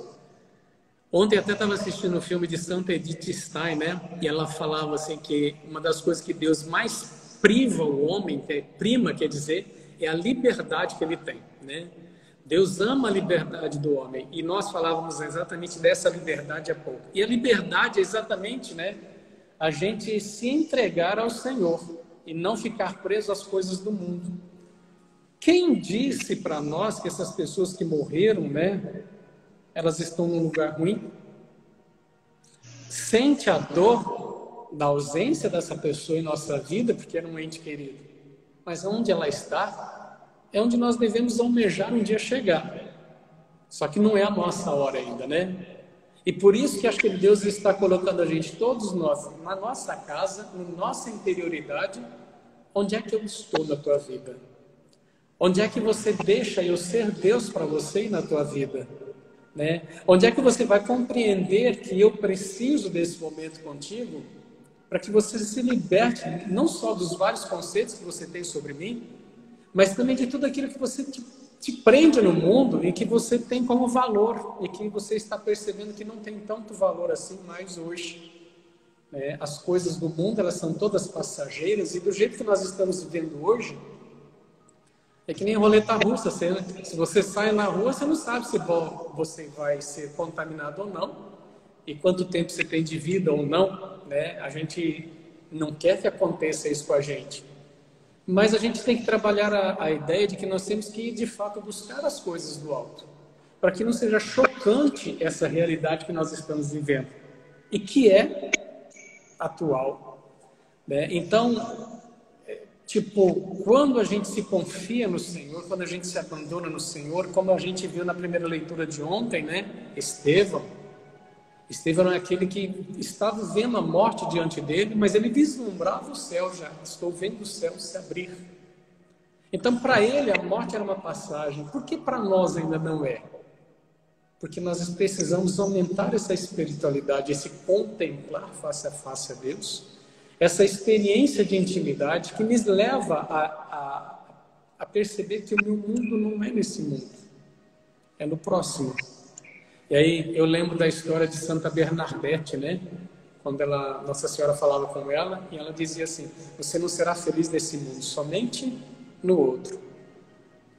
Ontem até estava assistindo um filme de Santa Edith Stein, né? E ela falava assim que uma das coisas que Deus mais priva o homem, quer dizer, é a liberdade que ele tem, né? Deus ama a liberdade do homem e nós falávamos exatamente dessa liberdade há pouco. E a liberdade é exatamente, né, a gente se entregar ao Senhor e não ficar preso às coisas do mundo. Quem disse para nós que essas pessoas que morreram, né, elas estão num lugar ruim? Sente a dor da ausência dessa pessoa em nossa vida, porque era um ente querido. Mas onde ela está, é onde nós devemos almejar um dia chegar. Só que não é a nossa hora ainda, né? E por isso que acho que Deus está colocando a gente, todos nós, na nossa casa, na nossa interioridade. Onde é que eu estou na tua vida? Onde é que você deixa eu ser Deus para você e na tua vida? Né? Onde é que você vai compreender que eu preciso desse momento contigo para que você se liberte não só dos vários conceitos que você tem sobre mim, mas também de tudo aquilo que você te prende no mundo e que você tem como valor e que você está percebendo que não tem tanto valor assim mais hoje. As coisas do mundo, elas são todas passageiras e do jeito que nós estamos vivendo hoje, é que nem roleta russa. Se você sai na rua, você não sabe se você vai ser contaminado ou não e quanto tempo você tem de vida ou não, né? A gente não quer que aconteça isso com a gente. Mas a gente tem que trabalhar a ideia de que nós temos que, de fato, buscar as coisas do alto, para que não seja chocante essa realidade que nós estamos vivendo, e que é atual. Né? Então, quando a gente se confia no Senhor, quando a gente se abandona no Senhor, como a gente viu na primeira leitura de ontem, né? Estevão é aquele que estava vendo a morte diante dele, mas ele vislumbrava o céu já. Estou vendo o céu se abrir. Então, para ele, a morte era uma passagem. Por que para nós ainda não é? Porque nós precisamos aumentar essa espiritualidade, esse contemplar face a face a Deus, essa experiência de intimidade que nos leva a perceber que o meu mundo não é nesse mundo, é no próximo. E aí eu lembro da história de Santa Bernadette, né? Quando Nossa Senhora falava com ela e ela dizia assim: você não será feliz nesse mundo, somente no outro.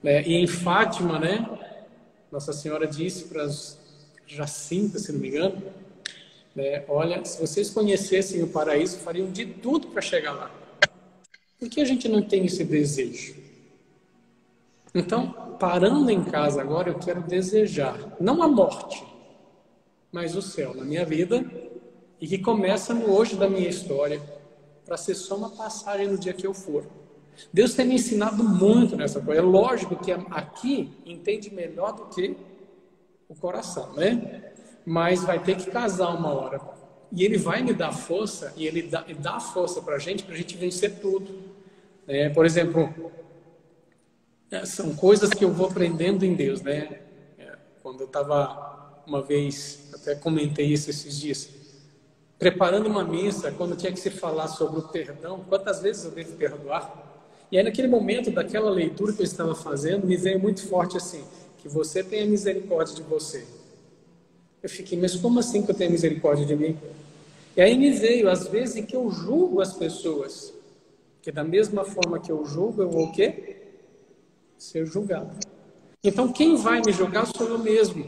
E em Fátima, né? Nossa Senhora disse para Jacinta, se não me engano, né? Olha, se vocês conhecessem o paraíso, fariam de tudo para chegar lá. Por que a gente não tem esse desejo? Então, parando em casa agora, eu quero desejar, não a morte, mas o céu na minha vida, e que começa no hoje da minha história, para ser só uma passagem no dia que eu for. Deus tem me ensinado muito nessa coisa. É lógico que aqui entende melhor do que o coração, né? Mas vai ter que casar uma hora. E Ele vai me dar força, e Ele dá força para a gente vencer tudo. Por exemplo, são coisas que eu vou aprendendo em Deus, né? Quando eu estava, uma vez, até comentei isso esses dias, preparando uma missa, quando tinha que se falar sobre o perdão, quantas vezes eu devo perdoar? E aí naquele momento, daquela leitura que eu estava fazendo, me veio muito forte assim, que você tenha misericórdia de você. Eu fiquei, mas como assim que eu tenho misericórdia de mim? E aí me veio, às vezes, que eu julgo as pessoas, que da mesma forma que eu julgo, eu vou o quê? Ser julgado. Então, quem vai me julgar sou eu mesmo.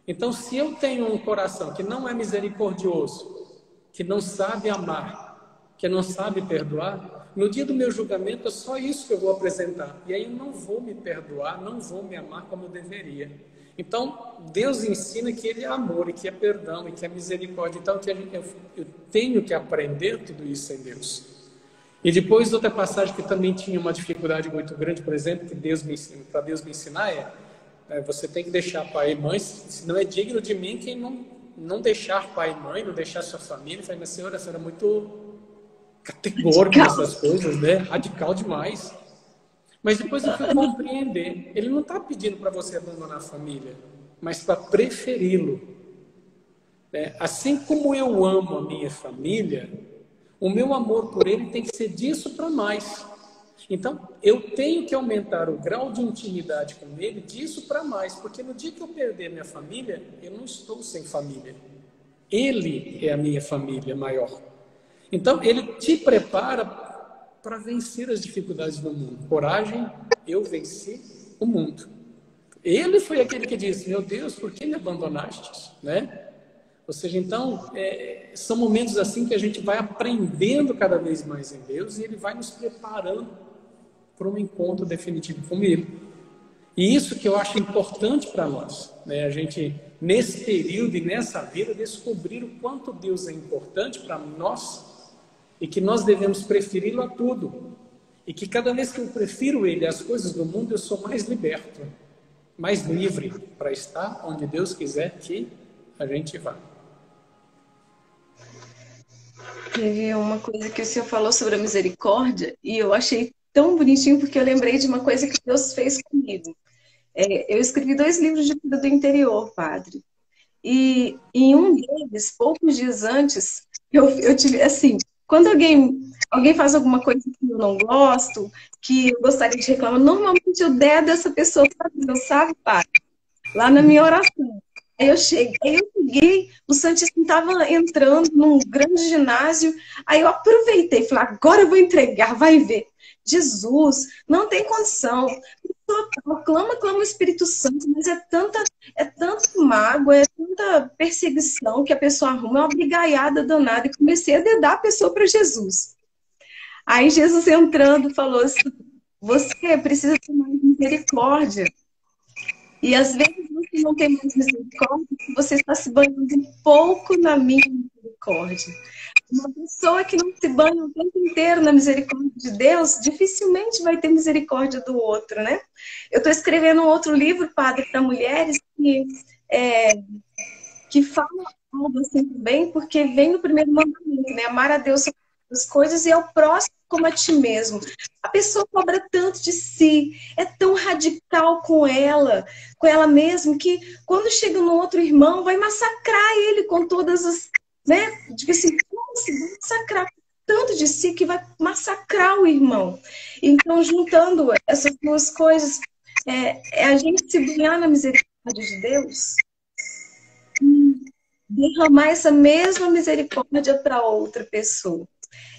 Então, se eu tenho um coração que não é misericordioso, que não sabe amar, que não sabe perdoar, no dia do meu julgamento é só isso que eu vou apresentar. E aí eu não vou me perdoar, não vou me amar como eu deveria. Então, Deus ensina que Ele é amor, e que é perdão, e que é misericórdia. Então, eu tenho que aprender tudo isso em Deus. E depois, outra passagem que também tinha uma dificuldade muito grande, por exemplo, que para Deus me ensinar Você tem que deixar pai e mãe, se não é digno de mim quem não deixar pai e mãe, não deixar sua família. Eu falei, mas senhora, a senhora é muito categórico nessas coisas, né? Radical demais. Mas depois eu fui compreender. Ele não está pedindo para você abandonar a família, mas para preferi-lo. Assim como eu amo a minha família, o meu amor por ele tem que ser disso para mais. Então, eu tenho que aumentar o grau de intimidade com ele disso para mais, porque no dia que eu perder minha família, eu não estou sem família. Ele é a minha família maior. Então, ele te prepara para vencer as dificuldades do mundo. Coragem, eu venci o mundo. Ele foi aquele que disse, meu Deus, por que me abandonaste? Né? Ou seja, então, são momentos assim que a gente vai aprendendo cada vez mais em Deus e ele vai nos preparando para um encontro definitivo com ele. E isso que eu acho importante para nós, né? A gente, nesse período e nessa vida, descobrir o quanto Deus é importante para nós e que nós devemos preferi-lo a tudo. E que cada vez que eu prefiro ele às coisas do mundo, eu sou mais liberto, mais livre para estar onde Deus quiser que a gente vá. Teve uma coisa que o senhor falou sobre a misericórdia e eu achei tão bonitinho porque eu lembrei de uma coisa que Deus fez comigo. Eu escrevi 2 livros de vida do interior, padre. E em um deles, poucos dias antes, eu tive, assim, quando alguém faz alguma coisa que eu não gosto, que eu gostaria de reclamar, normalmente eu dedo essa pessoa para Deus, sabe, padre? Lá na minha oração. Aí eu cheguei, o Santíssimo estava entrando num grande ginásio, aí eu aproveitei, falei, agora eu vou entregar, vai ver. Jesus, não tem condição. Clama o Espírito Santo, mas é tanta mágoa, é tanta perseguição que a pessoa arruma, é uma brigaiada danada, e comecei a dedar a pessoa para Jesus. Aí Jesus entrando falou assim, você precisa ter mais misericórdia. E às vezes você não tem mais misericórdia, você está se banhando um pouco na minha misericórdia. Uma pessoa que não se banha o tempo inteiro na misericórdia de Deus, dificilmente vai ter misericórdia do outro, né? Eu estou escrevendo um outro livro, padre, para mulheres, que fala algo assim também, porque vem no primeiro mandamento, né? Amar a Deus sobre as coisas e ao próximo como a ti mesmo. A pessoa cobra tanto de si, é tão radical com ela mesma, que quando chega no outro irmão, vai massacrar ele com todas as, né? Digo assim, nossa, vai massacrar tanto de si que vai massacrar o irmão. Então, juntando essas duas coisas, a gente se banhar na misericórdia de Deus e derramar essa mesma misericórdia para outra pessoa.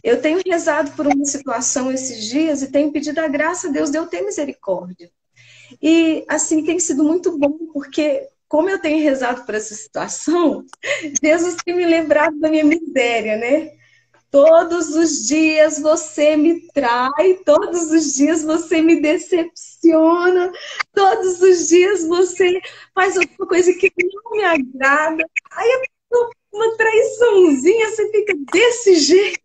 Eu tenho rezado por uma situação esses dias e tenho pedido a graça a Deus de eu ter misericórdia. E, assim, tem sido muito bom, porque, como eu tenho rezado por essa situação, Jesus tem me lembrado da minha miséria, né? Todos os dias você me trai, todos os dias você me decepciona, todos os dias você faz alguma coisa que não me agrada. Aí, uma traiçãozinha, você fica desse jeito.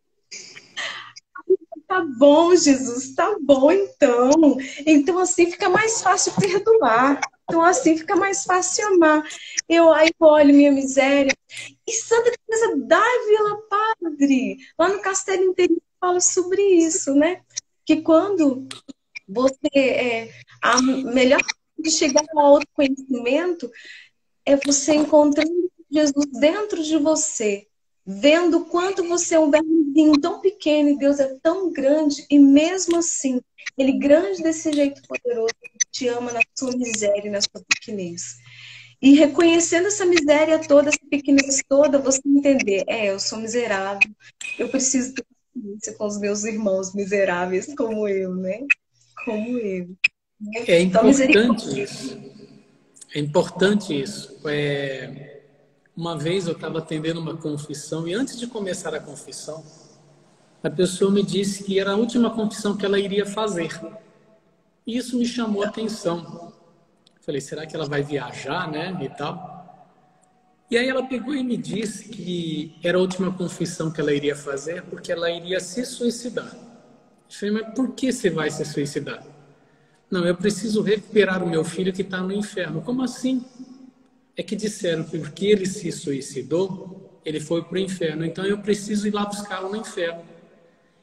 Tá bom, Jesus, tá bom, então. Então, assim, fica mais fácil perdoar. Então, assim, fica mais fácil amar. Aí eu olho minha miséria. E Santa Teresa d'Ávila, padre, lá no Castelo Interior, fala sobre isso, né? Que quando você... a melhor forma de chegar ao autoconhecimento é você encontrando Jesus dentro de você, vendo o quanto você é um vermezinho tão pequeno e Deus é tão grande, e mesmo assim, Ele grande desse jeito poderoso, te ama na sua miséria e na sua pequenez. E reconhecendo essa miséria toda, essa pequenez toda, você entender, eu sou miserável, eu preciso ter paciência com os meus irmãos miseráveis como eu, né? Como eu. Né? É importante isso. É importante isso. Uma vez eu estava atendendo uma confissão e antes de começar a confissão, a pessoa me disse que era a última confissão que ela iria fazer. E isso me chamou a atenção. Falei, será que ela vai viajar, né, e tal? E aí ela pegou e me disse que era a última confissão que ela iria fazer porque ela iria se suicidar. Eu falei, mas por que você vai se suicidar? Não, eu preciso recuperar o meu filho que está no inferno. Como assim? É que disseram que porque ele se suicidou, ele foi para o inferno. Então eu preciso ir lá buscá-lo no inferno.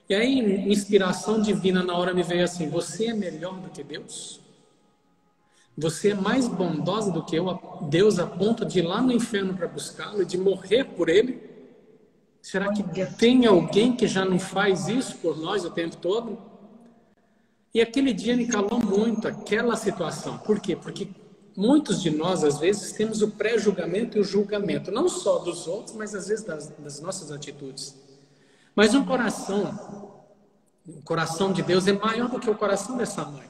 E aí, inspiração divina na hora me veio assim: você é melhor do que Deus? Você é mais bondosa do que Deus a ponto de ir lá no inferno para buscá-lo e de morrer por ele? Será que tem alguém que já não faz isso por nós o tempo todo? E aquele dia me calou muito aquela situação. Por quê? Porque muitos de nós, às vezes, temos o pré-julgamento e o julgamento, não só dos outros, mas às vezes das nossas atitudes. Mas o coração de Deus é maior do que o coração dessa mãe.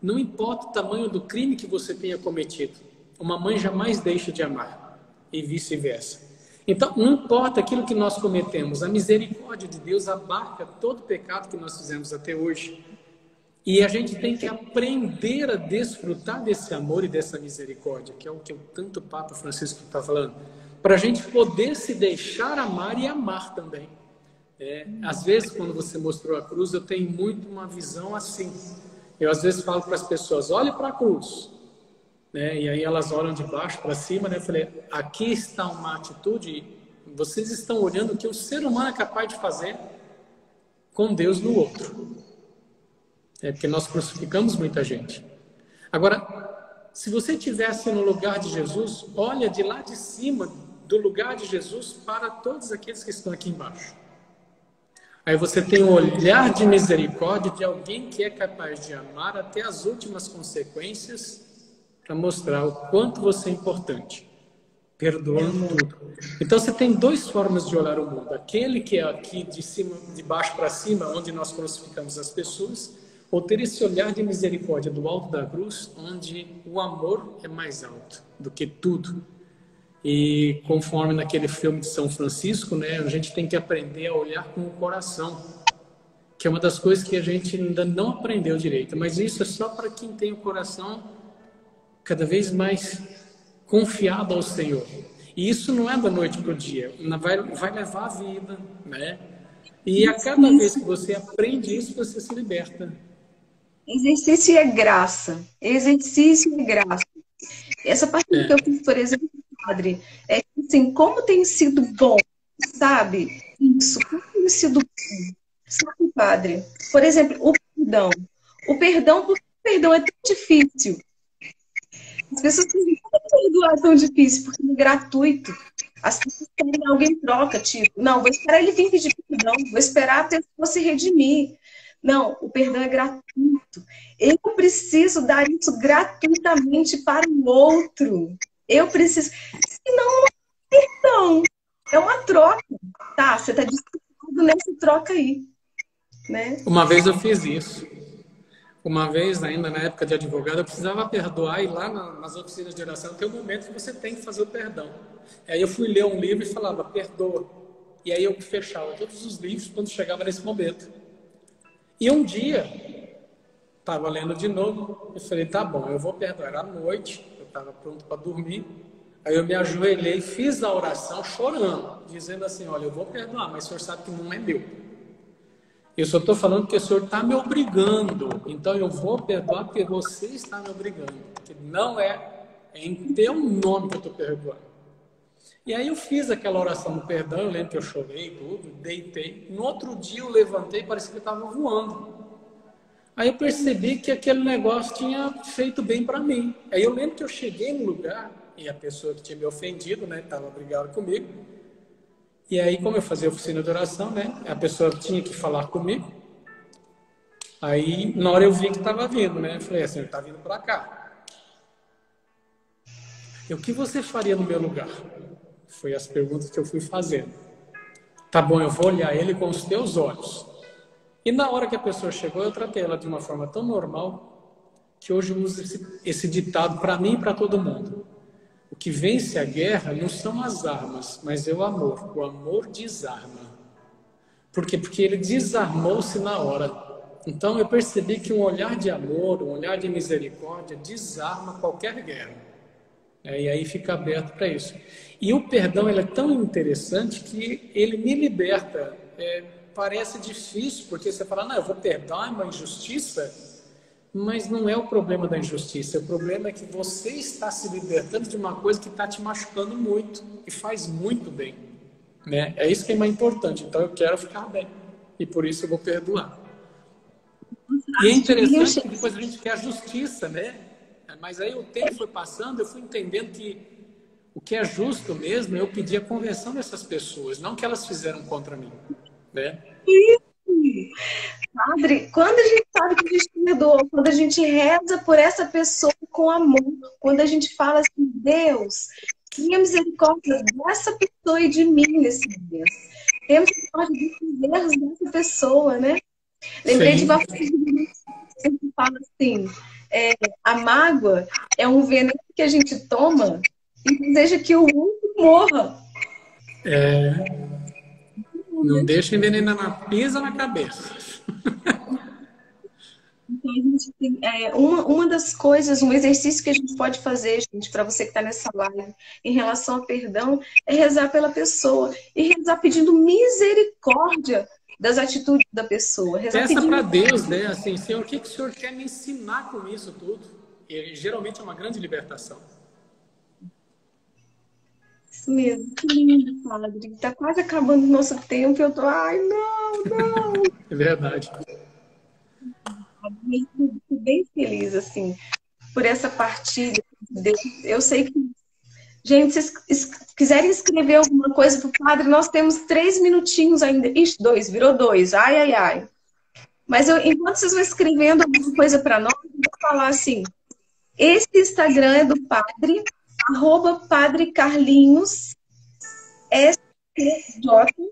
Não importa o tamanho do crime que você tenha cometido, uma mãe jamais deixa de amar, e vice-versa. Então, não importa aquilo que nós cometemos, a misericórdia de Deus abarca todo o pecado que nós fizemos até hoje. E a gente tem que aprender a desfrutar desse amor e dessa misericórdia, que é o que tanto o Papa Francisco está falando, para a gente poder se deixar amar e amar também. Às vezes, quando você mostrou a cruz, eu tenho muito uma visão assim. Eu, às vezes, falo para as pessoas: olhe para a cruz. E aí elas olham de baixo para cima. Eu falei: aqui está uma atitude, vocês estão olhando o que o ser humano é capaz de fazer com Deus no outro. Porque nós crucificamos muita gente. Agora, se você estivesse no lugar de Jesus, olha de lá de cima do lugar de Jesus para todos aqueles que estão aqui embaixo. Aí você tem um olhar de misericórdia de alguém que é capaz de amar até as últimas consequências para mostrar o quanto você é importante, perdoando tudo. Então você tem duas formas de olhar o mundo: aquele que é aqui de baixo para cima, onde nós crucificamos as pessoas, ou ter esse olhar de misericórdia do alto da cruz, onde o amor é mais alto do que tudo. E conforme naquele filme de São Francisco, a gente tem que aprender a olhar com o coração, que é uma das coisas que a gente ainda não aprendeu direito. Mas isso é só para quem tem o coração cada vez mais confiado ao Senhor. E isso não é da noite para o dia, vai levar a vida, E a cada vez que você aprende isso, você se liberta. Exercício é graça. Exercício é graça. Essa parte que eu fiz, por exemplo, padre, é que, assim, como tem sido bom, sabe? Isso, como tem sido bom, sabe, padre? Por exemplo, o perdão. Porque o perdão é tão difícil. As pessoas dizem: como perdoar é tão difícil? Porque é gratuito. As pessoas querem alguém troca, tipo, não, vou esperar ele vir pedir perdão, vou esperar a pessoa se redimir. Não, o perdão é gratuito. Eu preciso dar isso gratuitamente para o outro. Eu preciso. Senão, não é perdão. É uma troca. Tá, você está discutindo nessa troca aí. Uma vez eu fiz isso. Uma vez, ainda na época de advogado, eu precisava perdoar, e lá nas oficinas de oração tem um momento que você tem que fazer o perdão. Aí eu fui ler um livro e falava: perdoa. E aí eu fechava todos os livros quando chegava nesse momento. E um dia, estava lendo de novo, eu falei: tá bom, eu vou perdoar. Era à noite, eu estava pronto para dormir. Aí eu me ajoelhei, fiz a oração chorando, dizendo assim: olha, eu vou perdoar, mas o senhor sabe que não é meu. Eu só estou falando que o senhor está me obrigando. Então eu vou perdoar porque você está me obrigando. Porque não é em teu nome que eu estou perdoando. E aí eu fiz aquela oração do perdão. Eu lembro que eu chorei tudo, deitei. No outro dia eu levantei e parecia que eu estava voando. Aí eu percebi que aquele negócio tinha feito bem para mim. Aí eu lembro que eu cheguei no lugar e a pessoa que tinha me ofendido, estava brigada comigo. E aí, como eu fazia oficina de oração, a pessoa tinha que falar comigo. Aí, na hora eu vi que estava vindo, Eu falei assim: ele está vindo para cá. E o que você faria no meu lugar? Foi as perguntas que eu fui fazendo. Tá bom, eu vou olhar ele com os teus olhos. E na hora que a pessoa chegou, eu tratei ela de uma forma tão normal que hoje eu uso esse ditado para mim e para todo mundo. O que vence a guerra não são as armas, mas é o amor. O amor desarma. Por quê? Porque ele desarmou-se na hora. Então eu percebi que um olhar de amor, um olhar de misericórdia desarma qualquer guerra. E aí fica aberto para isso. E o perdão ele é tão interessante que ele me liberta. Parece difícil, porque você fala: não, eu vou perdoar uma injustiça. Mas não é o problema da injustiça. O problema é que você está se libertando de uma coisa que está te machucando muito e faz muito bem, né? É isso que é mais importante. Então eu quero ficar bem e por isso eu vou perdoar. E é interessante que depois a gente quer a justiça, né? Mas aí o tempo foi passando, eu fui entendendo que o que é justo mesmo é eu pedir a conversão dessas pessoas, não o que elas fizeram contra mim, né? Padre, quando a gente sabe que a gente perdoou, quando a gente reza por essa pessoa com amor, quando a gente fala assim, Deus, tenha misericórdia dessa pessoa e de mim nesse dia. Tenha misericórdia dos erros dessa pessoa, né? Lembrei de uma frase que fala assim, a mágoa é um veneno que a gente toma e deseja que o outro morra. Não deixa envenenar na pisa na cabeça. Então, a gente tem, uma das coisas, um exercício que a gente pode fazer, gente, para você que está nessa live, em relação a perdão, é rezar pela pessoa e rezar pedindo misericórdia das atitudes da pessoa. Peça para Deus, né? Assim, Senhor, o que o Senhor quer me ensinar com isso tudo? E geralmente é uma grande libertação. Isso mesmo, que lindo, Padre. Está quase acabando o nosso tempo e eu tô, ai, não. É verdade. Estou bem feliz, assim, por essa partilha de Deus. Eu sei que, gente, se quiserem escrever alguma coisa para o Padre, nós temos 3 minutinhos ainda. Ixi, 2, virou 2. Ai. Mas enquanto vocês vão escrevendo alguma coisa para nós, eu vou falar assim, esse Instagram é do Padre, @Padre Carlinhos, SJ.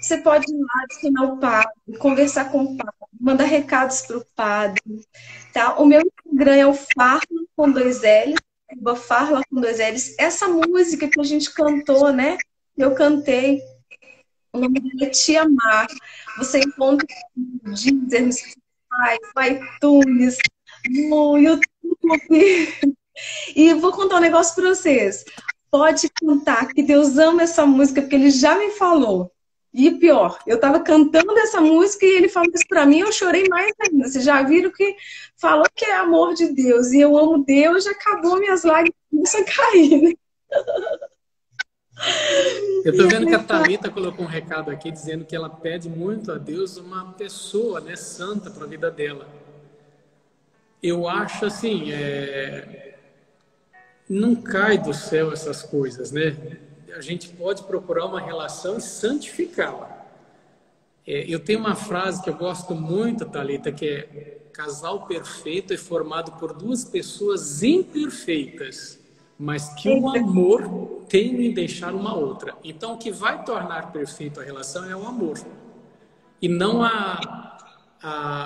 Você pode ir lá adicionar o Padre, conversar com o Padre, mandar recados para o Padre, tá? O meu Instagram é o Farla com 2 L's, Farla com 2 L's. Essa música que a gente cantou, né? Eu cantei, o nome dela é Te Amar. Você encontra no Deezer, no Spotify, no iTunes, no YouTube. E vou contar um negócio para vocês. Pode contar que Deus ama essa música, porque Ele já me falou. E pior, eu estava cantando essa música e Ele falou isso para mim, eu chorei mais ainda. Vocês já viram que falou que é amor de Deus e eu amo Deus, já acabou minhas lágrimas, começam a cair, né? Eu estou vendo que a Thalita colocou um recado aqui dizendo que ela pede muito a Deus uma pessoa, né, santa para a vida dela. Eu acho assim, não cai do céu essas coisas, né? A gente pode procurar uma relação e santificá-la. Eu tenho uma frase que eu gosto muito, Thalita, que é: casal perfeito é formado por 2 pessoas imperfeitas, mas que o amor tem em deixar uma outra. Então, o que vai tornar perfeito a relação é o amor. E não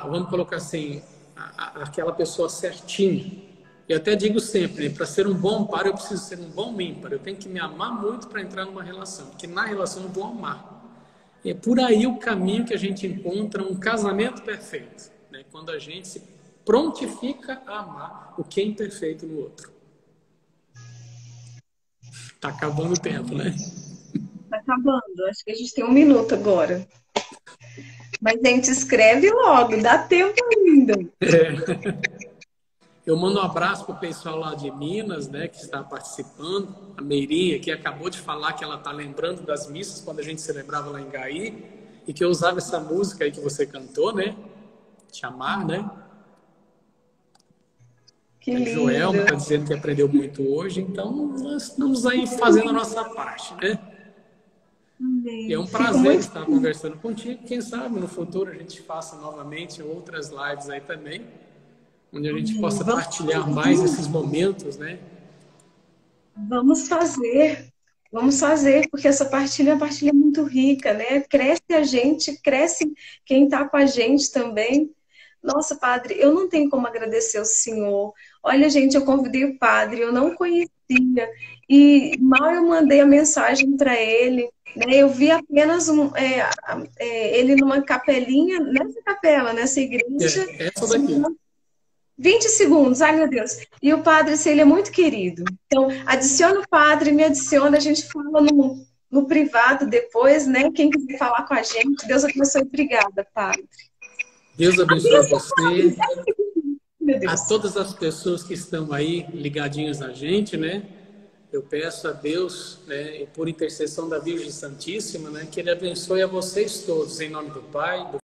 vamos colocar assim, aquela pessoa certinha. Eu até digo sempre, para ser um bom par, eu preciso ser um bom ímpar. Eu tenho que me amar muito para entrar numa relação, porque na relação eu vou amar. É por aí o caminho que a gente encontra um casamento perfeito, né? Quando a gente se prontifica a amar o que é imperfeito no outro. Tá acabando o tempo, né? Tá acabando, acho que a gente tem 1 minuto agora. Mas, gente, escreve logo, dá tempo ainda. Eu mando um abraço para o pessoal lá de Minas, né, que está participando. A Meirinha, que acabou de falar que ela está lembrando das missas quando a gente celebrava lá em Gaí, e que eu usava essa música aí que você cantou, né? Te Amar, né? Que lindo. A Joelma está dizendo que aprendeu muito hoje, então nós estamos aí fazendo a nossa parte, né? E é um prazer estar conversando contigo. Quem sabe no futuro a gente faça novamente outras lives aí também, onde a gente possa partilhar mais esses momentos, né? Vamos fazer, porque essa partilha é uma partilha muito rica, né? Cresce a gente, cresce quem está com a gente também. Nossa, Padre, eu não tenho como agradecer ao Senhor. Olha, gente, eu convidei o Padre, eu não conhecia, e mal eu mandei a mensagem para ele, né? Eu vi apenas ele numa capelinha, nessa capela, nessa igreja. Essa daqui. 20 segundos, ai meu Deus. E o Padre, ele é muito querido. Então, adiciona o Padre, me adiciona, a gente fala no privado depois, né? Quem quiser falar com a gente. Deus abençoe. Obrigada, Padre. Deus abençoe você. Meu A Deus. todas as pessoas que estão aí ligadinhos a gente, né? Eu peço a Deus, né, e por intercessão da Virgem Santíssima, né, que Ele abençoe a vocês todos, em nome do Pai, do